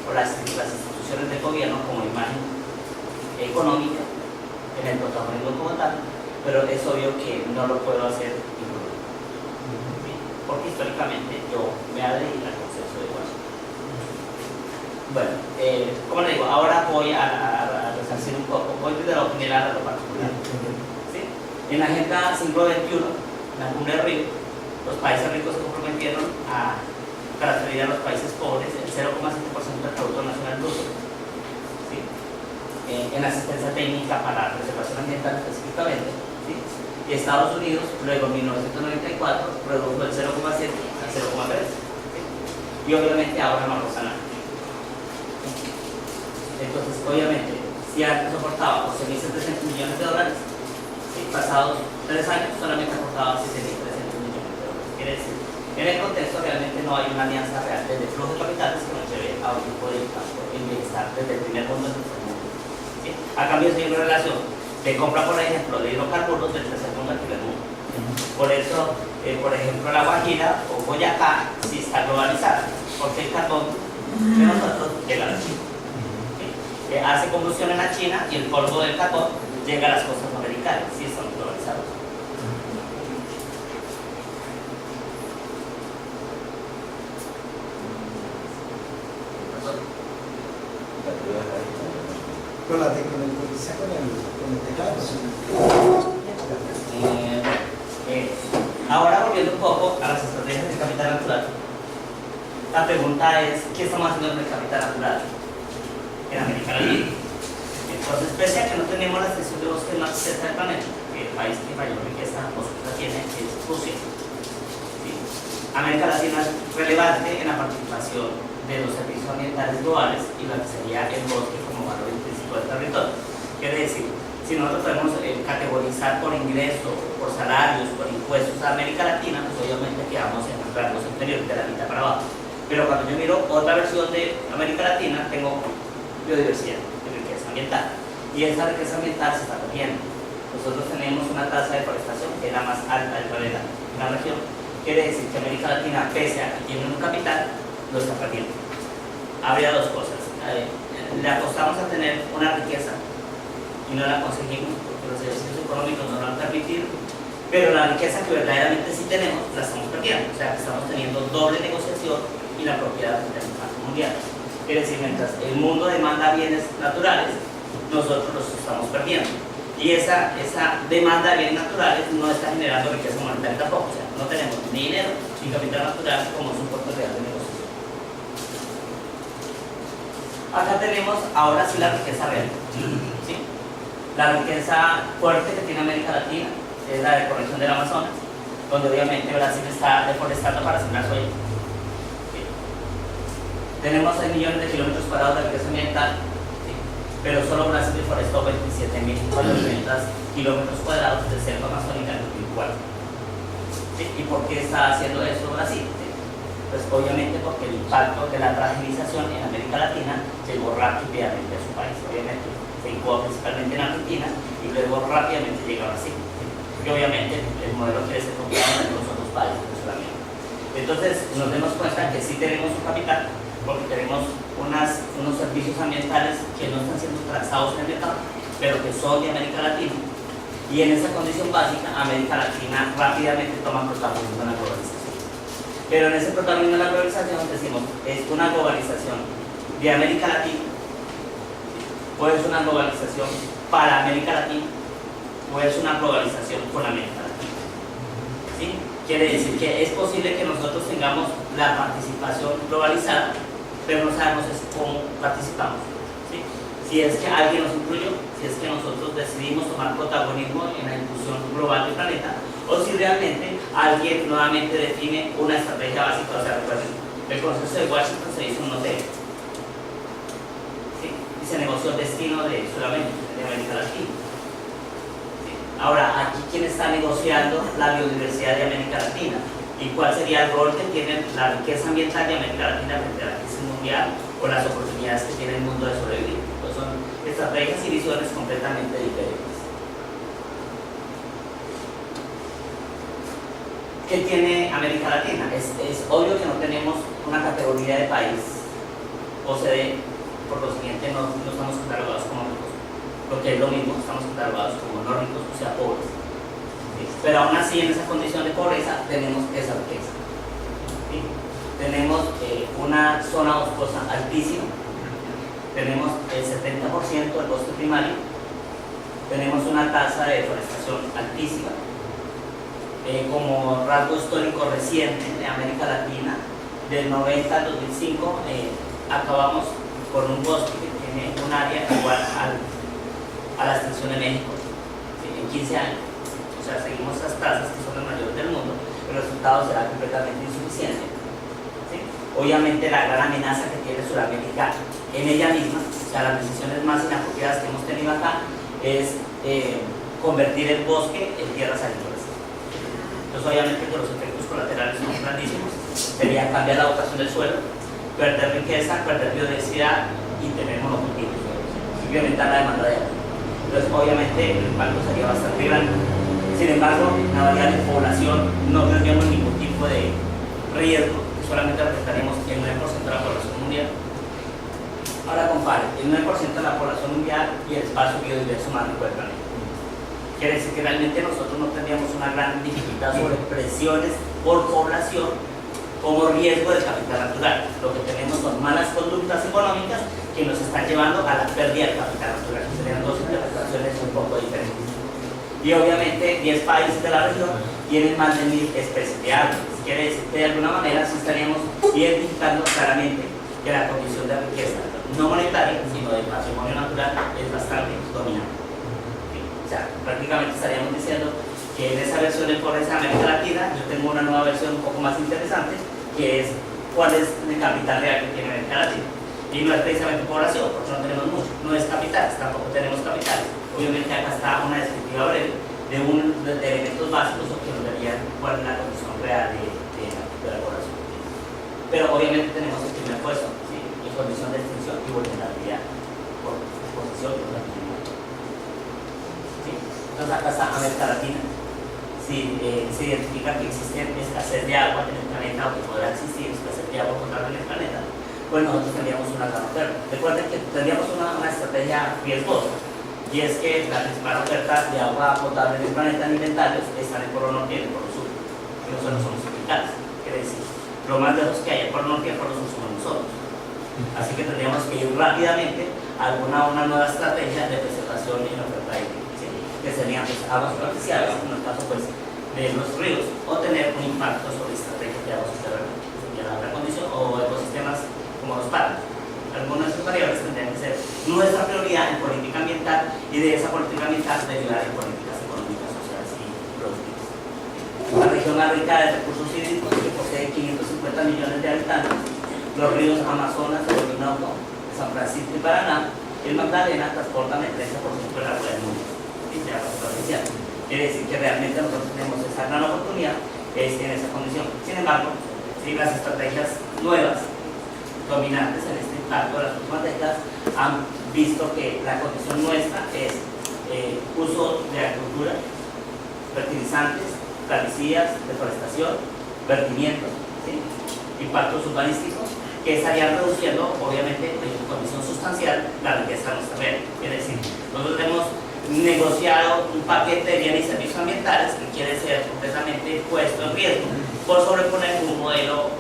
[SPEAKER 2] O las instituciones del gobierno como imagen económica en el protagonismo como tal, pero es obvio que no lo puedo hacer incluso, ¿sí? Porque históricamente yo me adherí al consenso de Washington. Bueno, como le digo, ahora voy a resarcir un poco, voy de lo general a lo particular. ¿Sí? En la Agenda Siglo XXI, en la Cumbre de Río, los países ricos se comprometieron a transferir a los países pobres el 0,7% del Producto Nacional Bruto, ¿sí? En asistencia técnica para la preservación ambiental específicamente, ¿sí? Y Estados Unidos, luego en 1994, redujo el 0,7 al 0,3, ¿sí? Y obviamente ahora no pasa nada. Entonces, obviamente, si antes soportaba 11.700 millones de dólares, ¿sí? Pasados 3 años solamente aportaba 6.300 millones de dólares. Quiere decir, en el contexto realmente no hay una alianza real desde el flujo de capitales que nos lleve a un tipo de impacto en bienestar desde el primer mundo al tercer mundo. ¿Sí? A cambio, se hay una relación de compra, por ejemplo, de hidrocarburos del tercer mundo al primer mundo. Por eso, por ejemplo, la Guajira o Boyacá sí está globalizada, porque el carbón de nosotros llega a la China. Hace combustión en la China y el polvo del carbón llega a las costas americanas, sí están globalizados.
[SPEAKER 1] Con la tecnología, con el teclado.
[SPEAKER 2] Ahora volviendo un poco a las estrategias del capital natural, la pregunta es, ¿qué estamos haciendo con el capital natural en América Latina? Entonces, pese a que no tenemos la extensión de bosques más cerca del planeta, que el país que mayor riqueza boscosa tiene es Rusia, ¿sí? América Latina es relevante en la participación de los servicios ambientales globales y lo que sería el bosque como valor intrínseco del territorio. Quiere decir, si nosotros podemos categorizar por ingreso, por salarios, por impuestos a América Latina, pues obviamente quedamos en los rangos inferiores de la mitad para abajo. Pero cuando yo miro otra versión de América Latina, tengo biodiversidad, riqueza ambiental. Y esa riqueza ambiental se está perdiendo. Nosotros tenemos una tasa de deforestación que es la más alta del planeta en la región. Quiere decir que América Latina, pese a que tiene un capital, lo está perdiendo. Habría dos cosas. Le apostamos a tener una riqueza y no la conseguimos porque los ejercicios económicos no lo han permitido, pero la riqueza que verdaderamente sí tenemos la estamos perdiendo. O sea, que estamos teniendo doble negociación y la propiedad del impacto mundial. Quiere decir, mientras el mundo demanda bienes naturales, nosotros los estamos perdiendo. Y esa demanda de bienes naturales no está generando riqueza monetaria tampoco. O sea, no tenemos ni dinero ni capital natural como soporte real de negociación. Acá tenemos ahora sí la riqueza real. ¿Sí? La riqueza fuerte que tiene América Latina es la de corrección del Amazonas, donde obviamente Brasil está deforestando para sembrar soya. ¿Sí? Tenemos 6 millones de kilómetros cuadrados de riqueza ambiental, ¿sí? Pero solo Brasil deforestó 27.400 kilómetros cuadrados de selva amazónica en 2004. ¿Sí? ¿Y por qué está haciendo eso Brasil? ¿Sí? Pues obviamente porque el impacto de la fragilización en América Latina llegó rápidamente a su país. Obviamente se incubó principalmente en Argentina y luego rápidamente llega a Brasil. Porque obviamente el modelo quiere ser copiado en los otros países de Sudamérica. Entonces nos damos cuenta que sí tenemos un capital, porque tenemos unos servicios ambientales que no están siendo trazados en el mercado, pero que son de América Latina. Y en esa condición básica, América Latina rápidamente toma protagonismo en la globalización. Pero en ese protagonismo de la globalización decimos, es una globalización de América Latina o es una globalización para América Latina, o es una globalización con América Latina. ¿Sí? Quiere decir que es posible que nosotros tengamos la participación globalizada, pero no sabemos cómo participamos. ¿Sí? Si es que alguien nos incluyó, si es que nosotros decidimos tomar protagonismo en la inclusión global del planeta, o si realmente alguien nuevamente define una estrategia básica. O sea, recuerden, el proceso de Washington se hizo un hotel, ¿sí? Y se negoció el destino de Sudamérica, de América Latina. ¿Sí? Ahora, aquí, ¿quién está negociando la biodiversidad de América Latina? ¿Y cuál sería el rol que tiene la riqueza ambiental de América Latina frente a la crisis mundial o las oportunidades que tiene el mundo de sobrevivir? Pues son estrategias y visiones completamente diferentes. ¿Qué tiene América Latina? Es obvio que no tenemos una categoría de país OCDE, por lo siguiente no estamos catalogados como ricos, lo que es lo mismo, estamos catalogados como no ricos, o sea, pobres. ¿Sí? Pero aún así, en esa condición de pobreza, tenemos esa riqueza. ¿Sí? Tenemos una zona boscosa altísima, tenemos el 70% del bosque primario, tenemos una tasa de deforestación altísima. Como rasgo histórico reciente de América Latina, del 90 al 2005, acabamos con un bosque que tiene un área igual a la extensión de México, ¿sí? En 15 años. O sea, seguimos esas tasas que son las mayores del mundo, el resultado será completamente insuficiente. ¿Sí? Obviamente, la gran amenaza que tiene Sudamérica en ella misma, o sea, las decisiones más inapropiadas que hemos tenido acá, es convertir el bosque en tierras agrícolas. Entonces, obviamente, que los efectos colaterales son grandísimos. Sería cambiar la dotación del suelo, perder riqueza, perder biodiversidad y tener monocultivos, incrementar la demanda de agua. Entonces, obviamente, el impacto sería bastante grande. Sin embargo, la variable de población no tendríamos ningún tipo de riesgo, que solamente representaríamos el 9% de la población mundial. Ahora compare el 9% de la población mundial y el espacio biodiverso más rico del planeta. Quiere decir que realmente nosotros no tendríamos una gran dificultad sobre presiones por población como riesgo del capital natural. Lo que tenemos son malas conductas económicas que nos están llevando a la pérdida del capital natural. Serían dos interpretaciones un poco diferentes. Y obviamente 10 países de la región tienen más de 1000 especies de árboles. Quiere decir que de alguna manera sí estaríamos identificando claramente que la condición de riqueza no monetaria, sino del patrimonio natural, es bastante dominante. O sea, prácticamente estaríamos diciendo que en esa versión de pobreza de América Latina yo tengo una nueva versión un poco más interesante, que es cuál es el capital real que tiene América Latina. Y no es precisamente población, porque no tenemos mucho, no es capital, tampoco tenemos capitales. Obviamente acá está una descriptiva breve de elementos básicos que nos darían cuál es la condición real de la población. Pero obviamente tenemos el primer puesto, ¿sí? En condición de extinción y vulnerabilidad por exposición y vulnerabilidad. Entonces acá está América Latina. Si se identifica que existe escasez de agua en el planeta, o que podrá existir escasez de agua potable en el planeta, pues nosotros tendríamos una gran oferta. Recuerden que tendríamos una estrategia riesgosa, y es que la principal oferta de agua potable en el planeta en inventarios está en el polo norte y en el polo sur, que nosotros somos tropicales. Quiere decir, lo más lejos que hay el polo norte y el polo sur somos nosotros. Así que tendríamos que ir rápidamente a una nueva estrategia de preservación y la oferta hídrica, que serían pues, aguas superficiales, en el caso pues, de los ríos, o tener un impacto sobre estrategias de aguas subterráneas, que sería la otra condición, o ecosistemas como los páramos. Algunas de esas variables tendrían que ser nuestra prioridad en política ambiental, y de esa política ambiental derivar en políticas económicas, sociales y productivas. La región más rica de recursos hídricos, que posee 550 millones de habitantes, los ríos Amazonas, el Orinoco, San Francisco y Paraná, el Magdalena transportan el 30% del agua del mundo. Quiere decir que realmente nosotros tenemos esa gran oportunidad en esa condición. Sin embargo, si las estrategias nuevas, dominantes en este impacto de las últimas décadas, han visto que la condición nuestra es uso de agricultura, fertilizantes, plaguicidas, deforestación, vertimientos, ¿sí? Impactos urbanísticos, que estarían reduciendo, obviamente, en condición sustancial, la riqueza de nuestra red. Es decir, nosotros hemos negociado un paquete de bienes y servicios ambientales que quiere ser completamente puesto en riesgo por sobreponer un modelo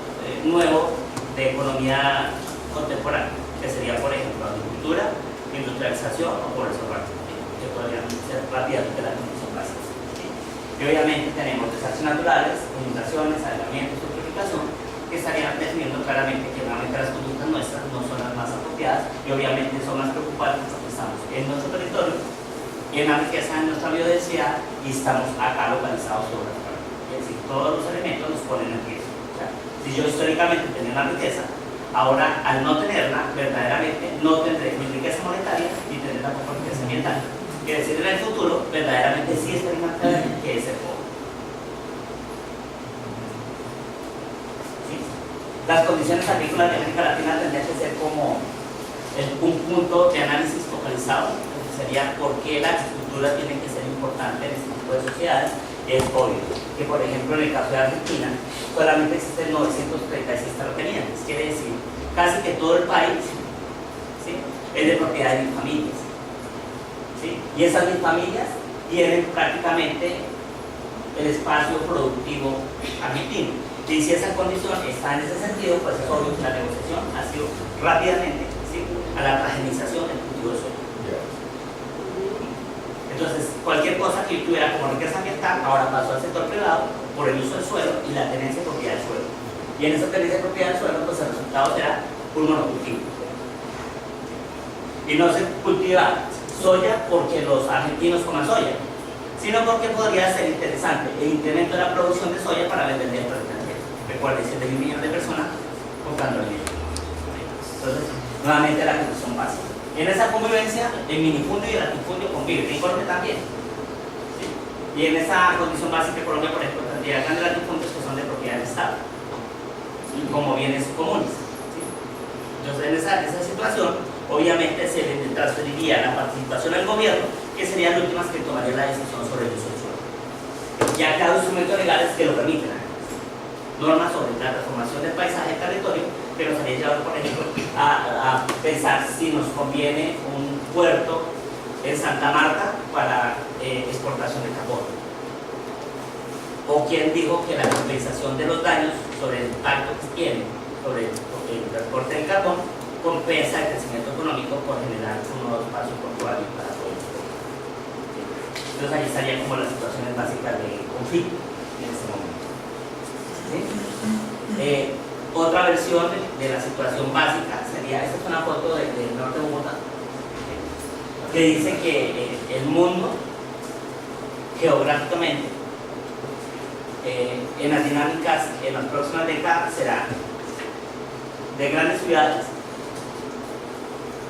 [SPEAKER 2] nuevo de economía contemporánea, que sería, por ejemplo, agricultura, industrialización o por el sobrepoblación, que podrían ser rápidamente la condición básica. ¿Sí? Y obviamente tenemos desastres naturales, inundaciones, allanamientos, eutrofización, que estarían definiendo claramente que realmente las conductas nuestras no son las más apropiadas y obviamente son más preocupantes porque estamos en nuestro territorio, en la riqueza de nuestra biodiversidad y estamos acá localizados sobre la tierra. Es decir, todos los elementos nos ponen en riesgo. O sea, si yo históricamente tenía una riqueza, ahora al no tenerla, verdaderamente no tendré ni riqueza monetaria ni tendré tampoco riqueza ambiental. Quiere decir, en el futuro, verdaderamente sí experimentaré que es el pobre. Las condiciones agrícolas de América Latina tendrían que ser como un punto de análisis focalizado, que sería por qué la agricultura tiene que ser importante en este tipo de sociedades. Es obvio que, por ejemplo, en el caso de Argentina, solamente existen 936 terratenientes, quiere decir, casi que todo el país, ¿sí?, es de propiedad de 1000 familias. ¿Sí? Y esas 1000 familias tienen prácticamente el espacio productivo argentino. Y si esa condición está en ese sentido, pues es obvio que la negociación ha sido rápidamente, ¿sí?, a la transgenización del cultivo de suelo. Entonces, cualquier cosa que yo tuviera como riqueza ambiental, ahora pasó al sector privado por el uso del suelo y la tenencia de propiedad del suelo. Y en esa tenencia de propiedad del suelo, pues el resultado será un monocultivo. Y no se cultiva soya porque los argentinos coman soya, sino porque podría ser interesante el incremento de la producción de soya para vender dentro del extranjero. Recuerden, 7.000 millones de personas comprando el dinero. Entonces, nuevamente la condición básica. En esa convivencia, el minifundio y el latifundio conviven, en Colombia también. ¿Sí? Y en esa condición básica, Colombia, por ejemplo, tendría grandes latifundios que son de propiedad del Estado, ¿sí?, como bienes comunes. ¿Sí? Entonces, en esa situación, obviamente se le transferiría la participación al gobierno, que sería la última que tomaría la decisión sobre el uso del suelo. Ya cada instrumento legal es que lo permiten. Normas sobre la transformación del paisaje y territorio, que nos haría llevar, por ejemplo, a pensar si nos conviene un puerto en Santa Marta para exportación de carbón. O quién dijo que la compensación de los daños sobre el impacto que tiene sobre el transporte del carbón compensa el crecimiento económico por generar un nuevo espacio portuario para todo el mundo. Entonces ahí estarían como las situaciones básicas de conflicto en este momento. ¿Sí? Otra versión de la situación básica sería, esta es una foto del norte de Bogotá, que dice que el mundo geográficamente en las dinámicas en las próximas décadas será de grandes ciudades,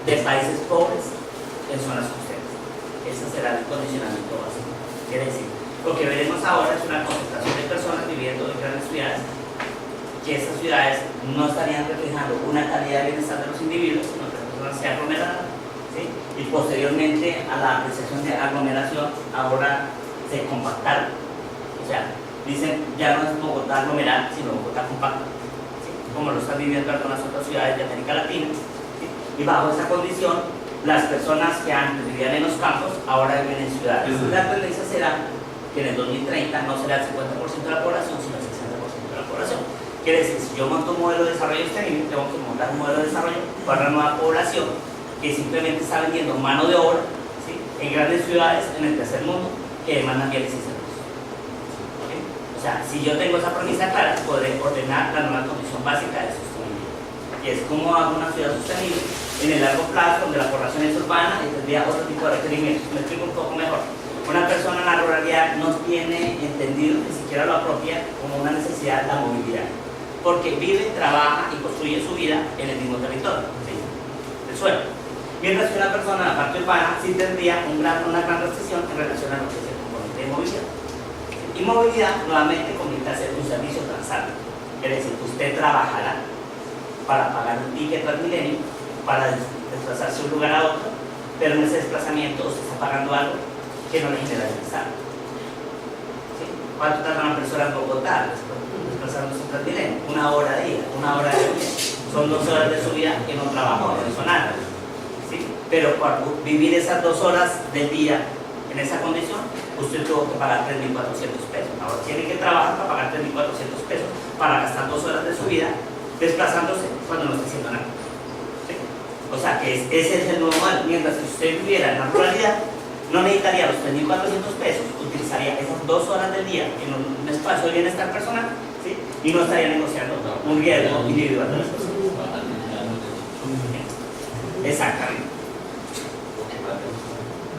[SPEAKER 2] de países pobres en zonas costeras. Ese será el condicionamiento básico. Quiere decir, lo que veremos ahora es una concentración de personas viviendo en grandes ciudades, que esas ciudades no estarían reflejando una calidad de bienestar de los individuos, sino que las personas se aglomeraran, ¿sí?, y posteriormente a la apreciación de aglomeración ahora se compactaron. O sea, dicen ya no es Bogotá aglomerada, sino Bogotá compacta, ¿sí?, como lo están viviendo algunas otras ciudades de América Latina. ¿Sí? Y bajo esa condición, las personas que antes vivían en los campos ahora viven en ciudades. La tendencia será que en el 2030 no será el 50% de la población, sino el 60% de la población. Quiere decir, si yo monto un modelo de desarrollo sostenible, tengo que montar un modelo de desarrollo para una nueva población que simplemente está vendiendo mano de obra, ¿sí?, en grandes ciudades en el tercer mundo que demandan bienes y servicios. ¿Okay? O sea, si yo tengo esa premisa clara, podré ordenar la nueva condición básica de sostenibilidad. Y es como hago una ciudad sostenible en el largo plazo, donde la población es urbana y tendría otro tipo de requerimientos. Me explico un poco mejor. Una persona en la ruralidad no tiene entendido, ni siquiera lo apropia como una necesidad la movilidad, porque vive, trabaja y construye su vida en el mismo territorio, ¿sí?, del suelo. Mientras que una persona en la parte urbana sí tendría una gran restricción en relación a lo que es el componente de movilidad. Y movilidad nuevamente comienza a ser un servicio transable, es decir, usted trabajará para pagar un ticket Transmilenio, para desplazarse de un lugar a otro, pero en ese desplazamiento usted está pagando algo que no le genera bienestar. ¿Sí? ¿Cuánto tarda una persona en Bogotá desplazándose en Transmilenio? 1 hora de ida, 1 hora de vuelta. Son 2 horas de su vida que no trabajó, no hizo nada. ¿Sí? Pero por vivir esas 2 horas del día en esa condición, usted tuvo que pagar 3.400 pesos. Ahora tiene que trabajar para pagar 3.400 pesos para gastar 2 horas de su vida desplazándose cuando no está haciendo nada. ¿Sí? O sea que ese es el nuevo modelo. Mientras que si usted viviera en la ruralidad, no necesitaría los 3.400 pesos, utilizaría esas 2 horas del día en un espacio de bienestar personal, ¿sí? Y no estaría negociando un riesgo individual de las personas. Exactamente.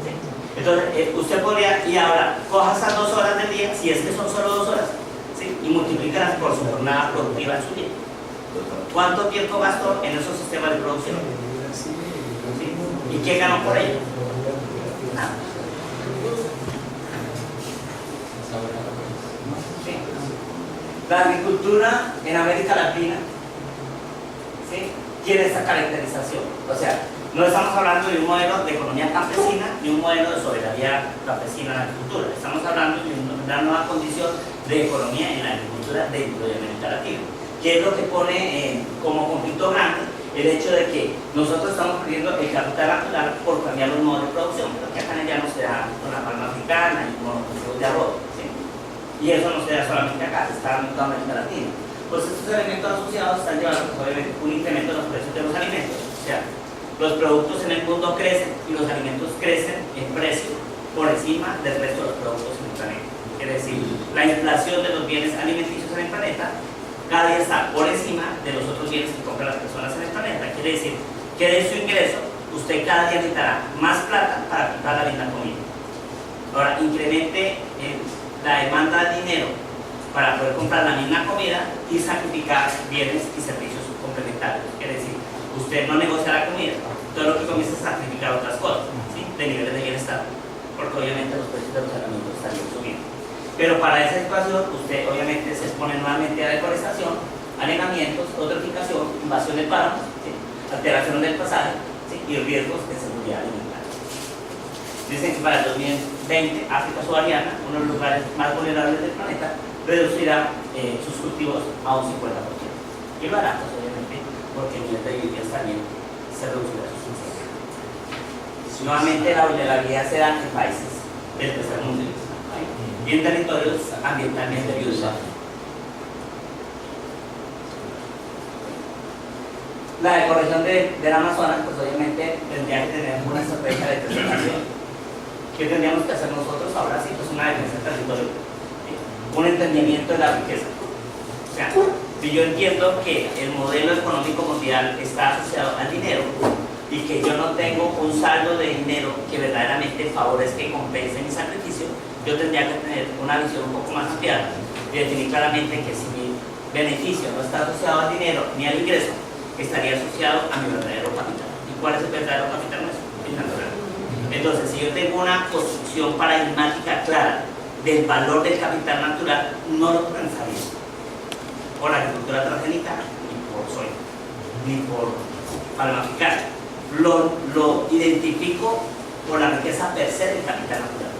[SPEAKER 2] ¿Sí? Entonces, usted podría, y ahora, coja esas 2 horas del día, si es que son solo 2 horas, ¿sí? Y multiplícalas por su jornada productiva en su día. ¿Cuánto tiempo gastó en esos sistemas de producción? ¿Sí? ¿Y qué ganó por ello? Nada. ¿Sí? La agricultura en América Latina, ¿sí?, tiene esta caracterización. O sea, no estamos hablando de un modelo de economía campesina ni un modelo de soberanía campesina en la agricultura. Estamos hablando de una nueva condición de economía en la agricultura dentro de América Latina, que es lo que pone como conflicto grande el hecho de que nosotros estamos perdiendo el capital natural por cambiar los modos de producción, porque acá ya no se da con la palma africana y con los cultivos de arroz, ¿sí? Y eso no se da solamente acá, se está en toda América Latina. Pues estos elementos asociados están llevando obviamente un incremento en los precios de los alimentos. O sea, los productos en el mundo crecen y los alimentos crecen en precio por encima del resto de los productos en el planeta. Es decir, la inflación de los bienes alimenticios en el planeta cada día está por encima de los otros bienes que compran las personas en el planeta. Quiere decir que de su ingreso usted cada día necesitará más plata para comprar la misma comida. Ahora, incremente la demanda de dinero para poder comprar la misma comida y sacrificar bienes y servicios complementarios. Quiere decir, usted no negocia la comida, todo lo que comienza es sacrificar otras cosas, ¿sí?, de niveles de bienestar, porque obviamente los precios de los alimentos están subiendo. Pero para esa situación, usted obviamente se expone nuevamente a deforestación, anegamientos, eutroficación, invasión de páramos, ¿sí?, alteración del pasaje, ¿sí?, y riesgos de seguridad alimentaria. Dicen que para el 2020, África subsahariana, uno de los lugares más vulnerables del planeta, reducirá sus cultivos a un 50%. Y lo hará, pues, obviamente, porque el nivel de viviendas también se reducirá sustancialmente. Nuevamente, la vulnerabilidad se da en países del tercer mundo, ¿sí?, y en territorios ambientalmente biodiversos. La ecorregión del Amazonas, pues obviamente tendría que tener una estrategia de preservación. ¿Qué tendríamos que hacer nosotros ahora? Sí, pues una defensa del territorio, ¿sí?, un entendimiento de la riqueza. O sea, si yo entiendo que el modelo económico mundial está asociado al dinero y que yo no tengo un saldo de dinero que verdaderamente favorezca y compense mi sacrificio, yo tendría que tener una visión un poco más amplia y definir claramente que si mi beneficio no está asociado al dinero ni al ingreso, estaría asociado a mi verdadero capital. ¿Y cuál es el verdadero capital nuestro? El natural. Entonces, si yo tengo una construcción paradigmática clara del valor del capital natural, no lo pensaría por la agricultura transgénica, ni por soya, ni por palma africana. Lo identifico por la riqueza per se del capital natural.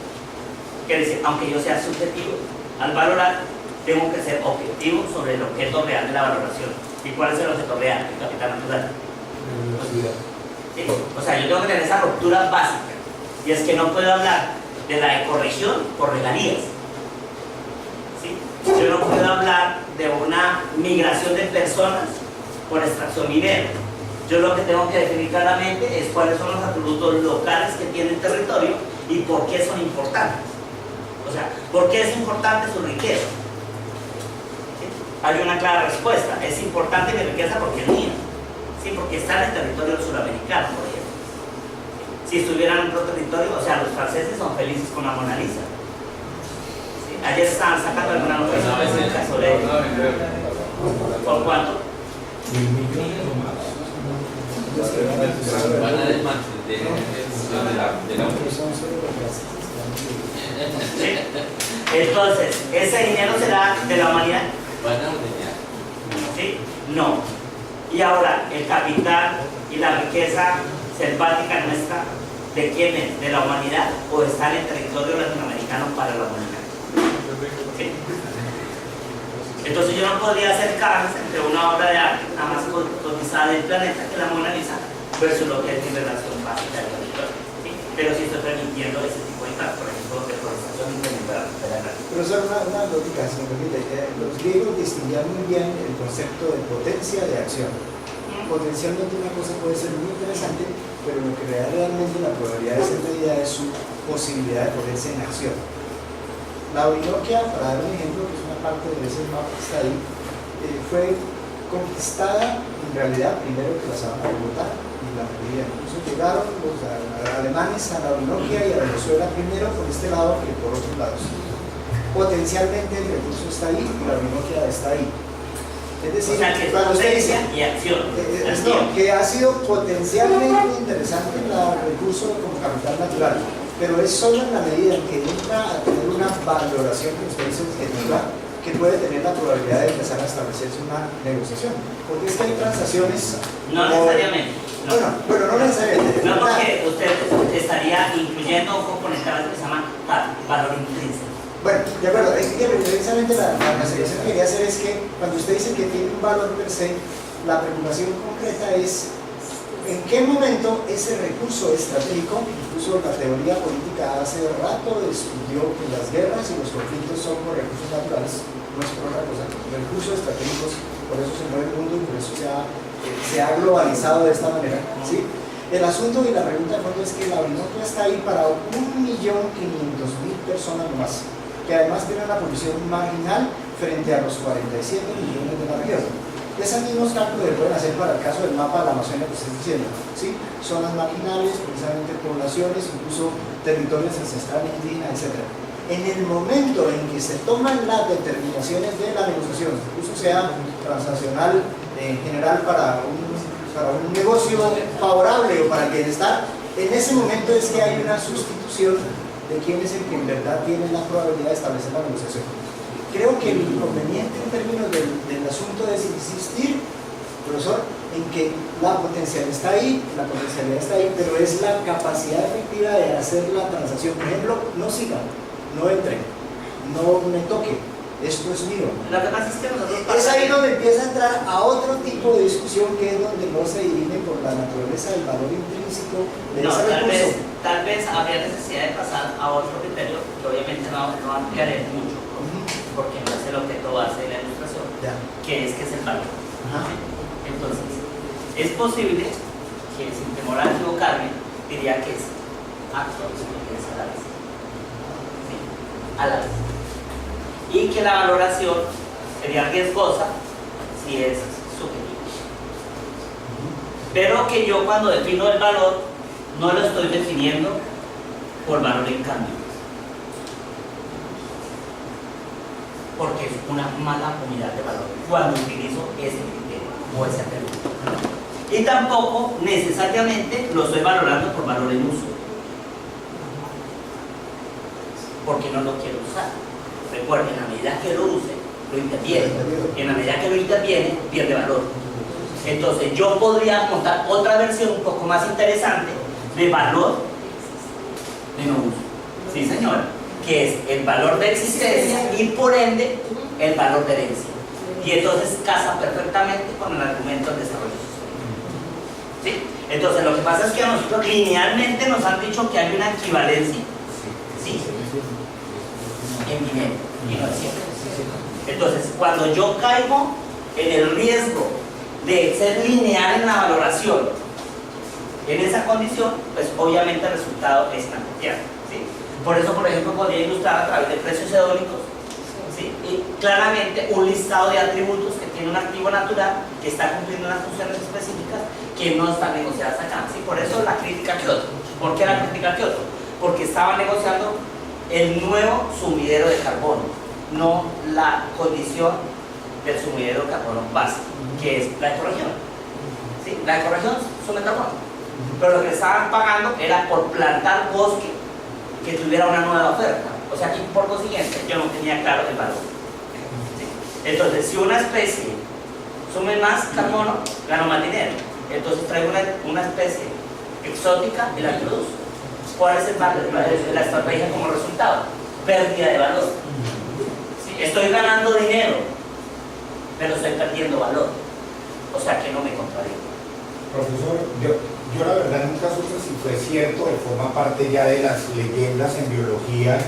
[SPEAKER 2] Quiere decir, aunque yo sea subjetivo al valorar, tengo que ser objetivo sobre el objeto real de la valoración. ¿Y cuál es el objeto real? El capital natural. ¿Sí? O sea, yo tengo que tener esa ruptura básica. Y es que no puedo hablar de la ecorregión por regalías. ¿Sí? Yo no puedo hablar de una migración de personas por extracción minera. Yo lo que tengo que definir claramente es cuáles son los atributos locales que tiene el territorio y por qué son importantes. O sea, ¿por qué es importante su riqueza? ¿Sí? Hay una clara respuesta. Es importante mi riqueza porque es mía. Sí, porque está en el territorio suramericano, por ejemplo. Si estuvieran en otro territorio, o sea, los franceses son felices con la Mona Lisa. ¿Sí? Ayer estaban sacando alguna noticia en el caso de... ¿Por cuánto?
[SPEAKER 3] Van a desmantelar de la
[SPEAKER 2] ¿Sí? Entonces, ¿ese dinero será de la humanidad?
[SPEAKER 3] Van a ordeñar.
[SPEAKER 2] ¿Sí? No. Y ahora, el capital y la riqueza selvática nuestra, ¿de quién es? ¿De la humanidad o está en el territorio latinoamericano para la humanidad? ¿Sí? Entonces yo no podría hacer cargas entre una obra de arte la más cotizada del planeta que la Mona Lisa versus lo que es mi relación básica del territorio. ¿Sí? Pero si estoy permitiendo ese tipo de cosas, por ejemplo, deforestación incremental de la granja.
[SPEAKER 1] Profesor, una lógica, si me permite. Los griegos distinguían muy bien el concepto de potencia de acción. potencialmente una cosa puede ser muy interesante, pero lo que realmente la probabilidad de ser medida es su posibilidad de ponerse en acción. La Orinoquia, para dar un ejemplo, que es una parte de ese mapa que está ahí, fue conquistada en realidad primero que la sabana de Bogotá y la Florida. Incluso llegaron los alemanes a la Orinoquia y a Venezuela primero por este lado que por otros lados. Potencialmente el recurso está ahí y la Orinoquia está ahí. Es decir,
[SPEAKER 2] o sea, que
[SPEAKER 1] cuando usted dice
[SPEAKER 2] y acción.
[SPEAKER 1] no, que ha sido potencialmente interesante el recurso como capital natural, pero es solo en la medida en que entra a tener una valoración que usted dice objetiva, que puede tener la probabilidad de empezar a establecerse una negociación. Porque es que hay transacciones.
[SPEAKER 2] No necesariamente. No.
[SPEAKER 1] Bueno, no necesariamente.
[SPEAKER 2] No, porque usted estaría incluyendo un componente que se llama valor intrínseco.
[SPEAKER 1] Bueno, de acuerdo, es que precisamente la consideración que quería hacer es que cuando usted dice que tiene un valor per se, la preocupación concreta es en qué momento ese recurso estratégico, incluso la teoría política hace rato estudió que las guerras y los conflictos son por recursos naturales, no es por otra cosa, recursos estratégicos, por eso se mueve el mundo y por eso se ha globalizado de esta manera, ¿sí? El asunto y la pregunta de fondo es que la Orinoquia está ahí para 1.500.000 personas nomás, que además tiene una posición marginal frente a los 47 millones de la región. Esos mismos cálculos se pueden hacer para el caso del mapa de la Amazonia que estoy diciendo, ¿sí? Zonas marginales, precisamente poblaciones, incluso territorios ancestrales, indígenas, etc. En el momento en que se toman las determinaciones de la negociación, incluso sea transaccional en general para un negocio favorable o para el bienestar, en ese momento es que hay una sustitución de quién es el que en verdad tiene la probabilidad de establecer la negociación. Creo que el inconveniente en términos del asunto es insistir, profesor, en que la potencialidad está ahí, pero es la capacidad efectiva de hacer la transacción. Por ejemplo, no siga, no entre, no me toque, esto es mío.
[SPEAKER 2] Lo que pasa es que nosotros
[SPEAKER 1] es ahí donde empieza a entrar a otro tipo de discusión que es donde no se dirime por la naturaleza del valor intrínseco de ese recurso.
[SPEAKER 2] Tal vez habría necesidad de pasar a otro criterio que obviamente no ampliaré mucho, porque no es el objeto base de la ilustración, que es el valor. Entonces, es posible que sin temor a equivocarme, diría que es acto, que es a la vez. ¿Sí? A la vez. Y que la valoración sería riesgosa si es subjetiva. Pero que yo cuando defino el valor, no lo estoy definiendo por valor en cambio, porque es una mala unidad de valor cuando utilizo ese criterio o ese atributo. Y tampoco necesariamente lo estoy valorando por valor en uso, porque no lo quiero usar. Recuerden, en la medida que lo use, lo interviene. En la medida que lo interviene, pierde valor. Entonces yo podría montar otra versión un poco más interesante de valor de no uso. Sí, señora, que es el valor de existencia y por ende el valor de herencia. Y entonces casa perfectamente con el argumento del desarrollo social. ¿Sí? Entonces lo que pasa es que a nosotros linealmente nos han dicho que hay una equivalencia, ¿sí?, en dinero, y no es cierto. Entonces cuando yo caigo en el riesgo de ser lineal en la valoración, en esa condición, pues obviamente el resultado es inapropiado, ¿sí? Por eso, por ejemplo, podría ilustrar a través de precios hedónicos, ¿sí?, y claramente un listado de atributos que tiene un activo natural que está cumpliendo unas funciones específicas que no están negociadas acá, ¿sí? Por eso la crítica a Kioto. ¿Por qué la crítica a Kioto? Porque estaba negociando el nuevo sumidero de carbono, no la condición del sumidero de carbono base, que es la ecorregión. ¿Sí? La ecorregión sume carbono, pero lo que estaban pagando era por plantar bosque que tuviera una nueva oferta. O sea que por consiguiente yo no tenía claro el valor. ¿Sí? Entonces, si una especie sume más carbono, gano más dinero. Entonces traigo una especie exótica y la introduzco. ¿Cuál es la estrategia como resultado? Pérdida de valor. ¿Sí? Estoy ganando dinero, pero estoy perdiendo valor. O sea que no me contradigo.
[SPEAKER 5] Profesor, yo la verdad nunca supe si fue cierto, o forma parte ya de las leyendas en biología,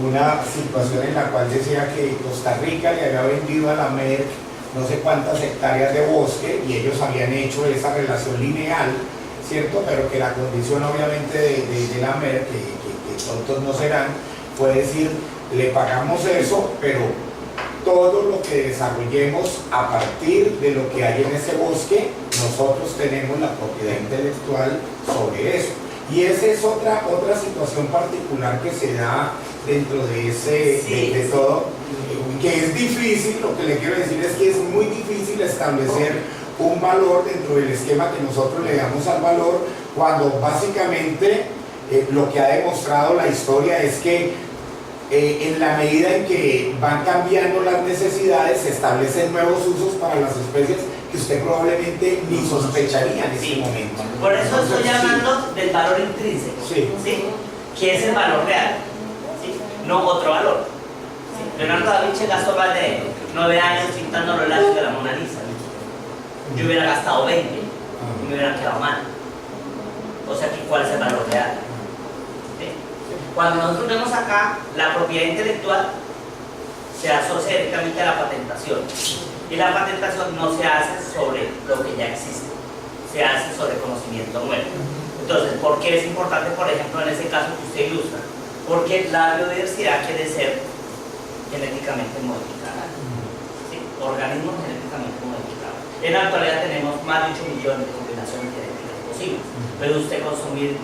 [SPEAKER 5] una situación en la cual decía que Costa Rica le había vendido a la Merck no sé cuántas hectáreas de bosque y ellos habían hecho esa relación lineal, ¿cierto? Pero que la condición obviamente de la MER, que tontos no serán, fue decir, le pagamos eso, pero todo lo que desarrollemos a partir de lo que hay en ese bosque, nosotros tenemos la propiedad intelectual sobre eso. Y esa es otra situación particular que se da dentro de de todo, que es difícil. Lo que le quiero decir es que es muy difícil establecer un valor dentro del esquema que nosotros le damos al valor, cuando básicamente lo que ha demostrado la historia es que en la medida en que van cambiando las necesidades, se establecen nuevos usos para las especies que usted probablemente ni sospecharía en ese momento.
[SPEAKER 2] Por eso estoy hablando del valor intrínseco,
[SPEAKER 5] Sí.
[SPEAKER 2] que es el valor real, ¿sí? No otro valor. ¿Sí? Leonardo da Vinci gastó más de 9 años pintando los labios de la Mona Lisa. Yo hubiera gastado 20 y me hubieran quedado mal. O sea, ¿cuál es el valor real? Cuando nosotros vemos acá, la propiedad intelectual se asocia directamente a la patentación. Y la patentación no se hace sobre lo que ya existe, se hace sobre conocimiento nuevo. Entonces, ¿por qué es importante, por ejemplo, en ese caso que usted ilustra? Porque la biodiversidad quiere ser genéticamente modificada, ¿sí? Organismos genéticamente modificados. En la actualidad tenemos más de 8 millones de combinaciones genéticas posibles. Puede usted consumir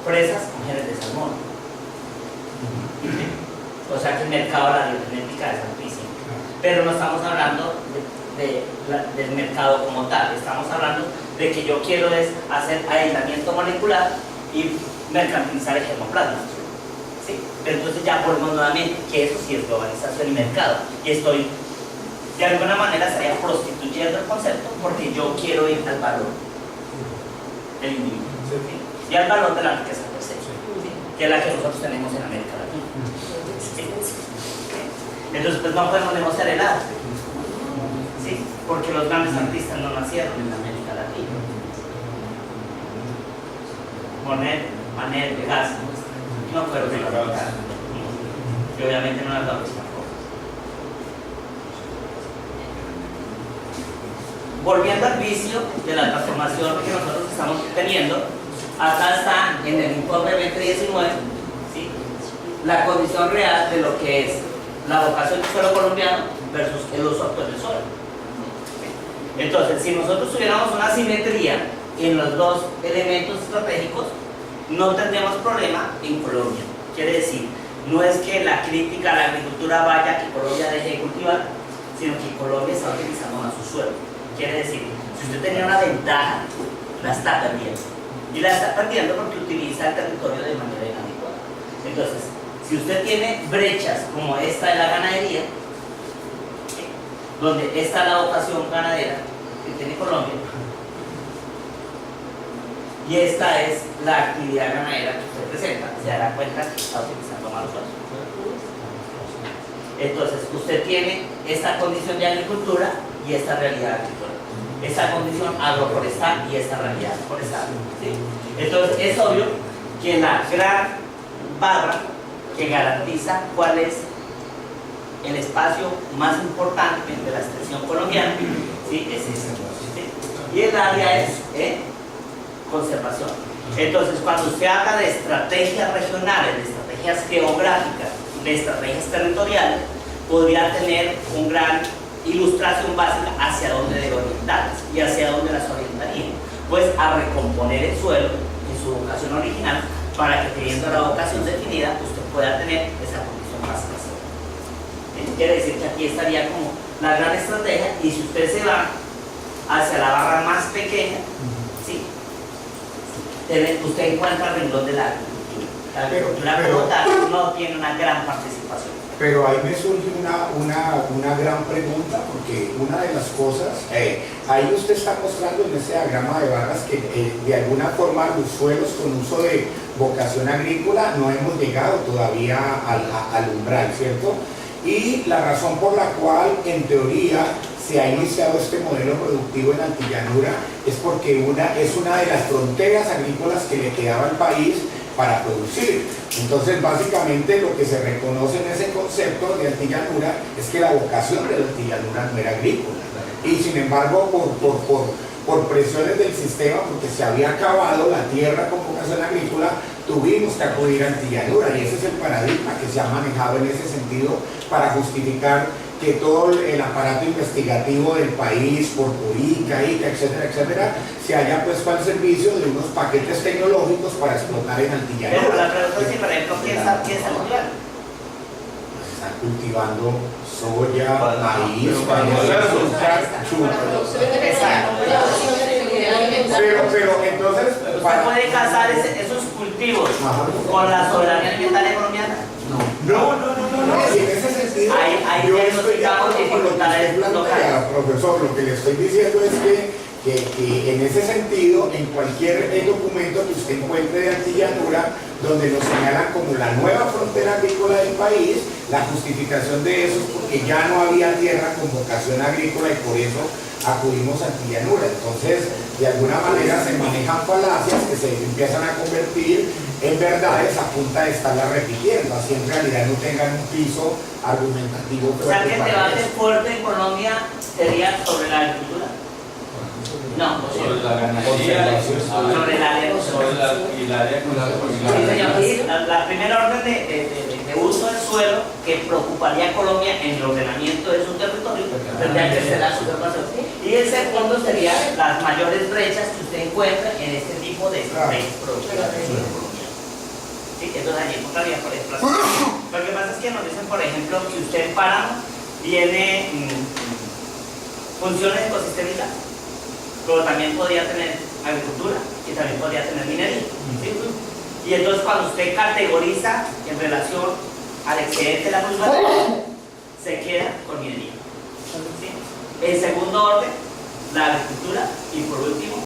[SPEAKER 2] fresas con genes de salmón. ¿Sí? O sea que el mercado de la biogenética es amplísimo. Pero no estamos hablando del mercado como tal, estamos hablando de que yo quiero hacer aislamiento molecular y mercantilizar el germoplasma. ¿Sí? Pero entonces ya volvemos nuevamente que eso sí es globalización y mercado. Y estoy, de alguna manera, estaría prostituyendo el concepto porque yo quiero ir al valor del individuo. ¿Sí? Y al valor de la riqueza per se, ¿sí? Que es la que nosotros tenemos en América Latina. ¿Sí? Entonces, pues no podemos negociar el arte, ¿sí? Porque los grandes artistas no nacieron en América Latina. Monet, Manet, Degas, no fueron de la América. Y obviamente no las damos tampoco. Volviendo al vicio de la transformación que nosotros estamos teniendo, acá está en el informe 2019, ¿sí? La condición real de lo que es la vocación del suelo colombiano versus el uso actual del suelo. Entonces, si nosotros tuviéramos una simetría en los dos elementos estratégicos, no tendríamos problema en Colombia. Quiere decir, no es que la crítica a la agricultura vaya que Colombia deje de cultivar, sino que Colombia está utilizando más su suelo. Quiere decir, si usted tenía una ventaja, la está perdiendo. Y la está perdiendo porque utiliza el territorio de manera inadecuada. Entonces, si usted tiene brechas como esta de la ganadería, ¿sí? Donde esta es la vocación ganadera que tiene Colombia, y esta es la actividad ganadera que usted presenta, se dará cuenta que está utilizando malos suelos. Entonces, usted tiene esta condición de agricultura y esta realidad agrícola. Esta condición agroforestal y esta realidad forestal. ¿Sí? Entonces, es obvio que la gran barra que garantiza cuál es el espacio más importante de la extensión colombiana, ¿sí? Es ese. ¿Sí? Y el área es conservación. Entonces, cuando usted habla de estrategias regionales, de estrategias geográficas, de estrategias territoriales, podría tener una gran ilustración básica hacia dónde debe orientarlas y hacia dónde las orientaría. Pues a recomponer el suelo en su vocación original para que, teniendo la vocación definida, usted pueda tener esa condición básica. Quiere decir que aquí estaría como la gran estrategia, y si usted se va hacia la barra más pequeña, ¿sí? Usted encuentra el renglón de la agricultura. La agricultura como tal no tiene una gran participación.
[SPEAKER 5] Pero ahí me surge una gran pregunta, porque una de las cosas, ahí usted está mostrando en ese diagrama de barras que de alguna forma los suelos con uso de vocación agrícola no hemos llegado todavía al umbral, ¿cierto? Y la razón por la cual en teoría se ha iniciado este modelo productivo en Altillanura es porque es una de las fronteras agrícolas que le quedaba al país, para producir. Entonces, básicamente lo que se reconoce en ese concepto de altillanura es que la vocación de la altillanura no era agrícola. Y sin embargo, por presiones del sistema, porque se había acabado la tierra con vocación agrícola, tuvimos que acudir a altillanura, y ese es el paradigma que se ha manejado en ese sentido para justificar que todo el aparato investigativo del país, Corporica, ICA, etcétera, etcétera, se haya puesto al servicio de unos paquetes tecnológicos para explotar en altillanura.
[SPEAKER 2] Pero la pregunta es si, por ejemplo, ¿quién es mundial?
[SPEAKER 5] Están cultivando soya, maíz, pero entonces
[SPEAKER 2] ¿Usted puede casar esos cultivos con la soberanía alimentaria colombiana?
[SPEAKER 5] no. Y en ese sentido,
[SPEAKER 2] Hay
[SPEAKER 5] yo estoy de acuerdo con lo que usted plantea, profesor. Lo que le estoy diciendo es que en ese sentido, en cualquier documento que usted encuentre de altillanura, donde lo señalan como la nueva frontera agrícola del país, la justificación de eso es porque ya no había tierra con vocación agrícola y por eso acudimos a altillanura. Entonces, de alguna manera se manejan falacias que se empiezan a convertir en verdades a punta de estarlas repitiendo, así en realidad no tengan un piso argumentativo
[SPEAKER 2] O sea,
[SPEAKER 5] fuerte.
[SPEAKER 2] que el
[SPEAKER 5] para
[SPEAKER 2] debate
[SPEAKER 5] eso.
[SPEAKER 2] fuerte en Colombia sería sobre la agricultura. No,
[SPEAKER 3] Sobre la ganadería,
[SPEAKER 2] sobre el área.
[SPEAKER 3] sobre y el área con la
[SPEAKER 2] Sí, señor. Y la primera orden de uso del suelo que preocuparía a Colombia en el ordenamiento de su territorio tendría que ser la subrogación. Y el segundo sería las mayores brechas que usted encuentra en este tipo de estrategias productivas del suelo colombiano. Sí, entonces allí encontraría, por ejemplo, lo que pasa es que nos dicen, por ejemplo, que usted en páramo tiene funciones ecosistémicas, pero también podría tener agricultura y también podría tener minería. ¿Sí? Y entonces cuando usted categoriza en relación al excedente de la plusvalía, se queda con minería. ¿Sí? En segundo orden, la agricultura y por último,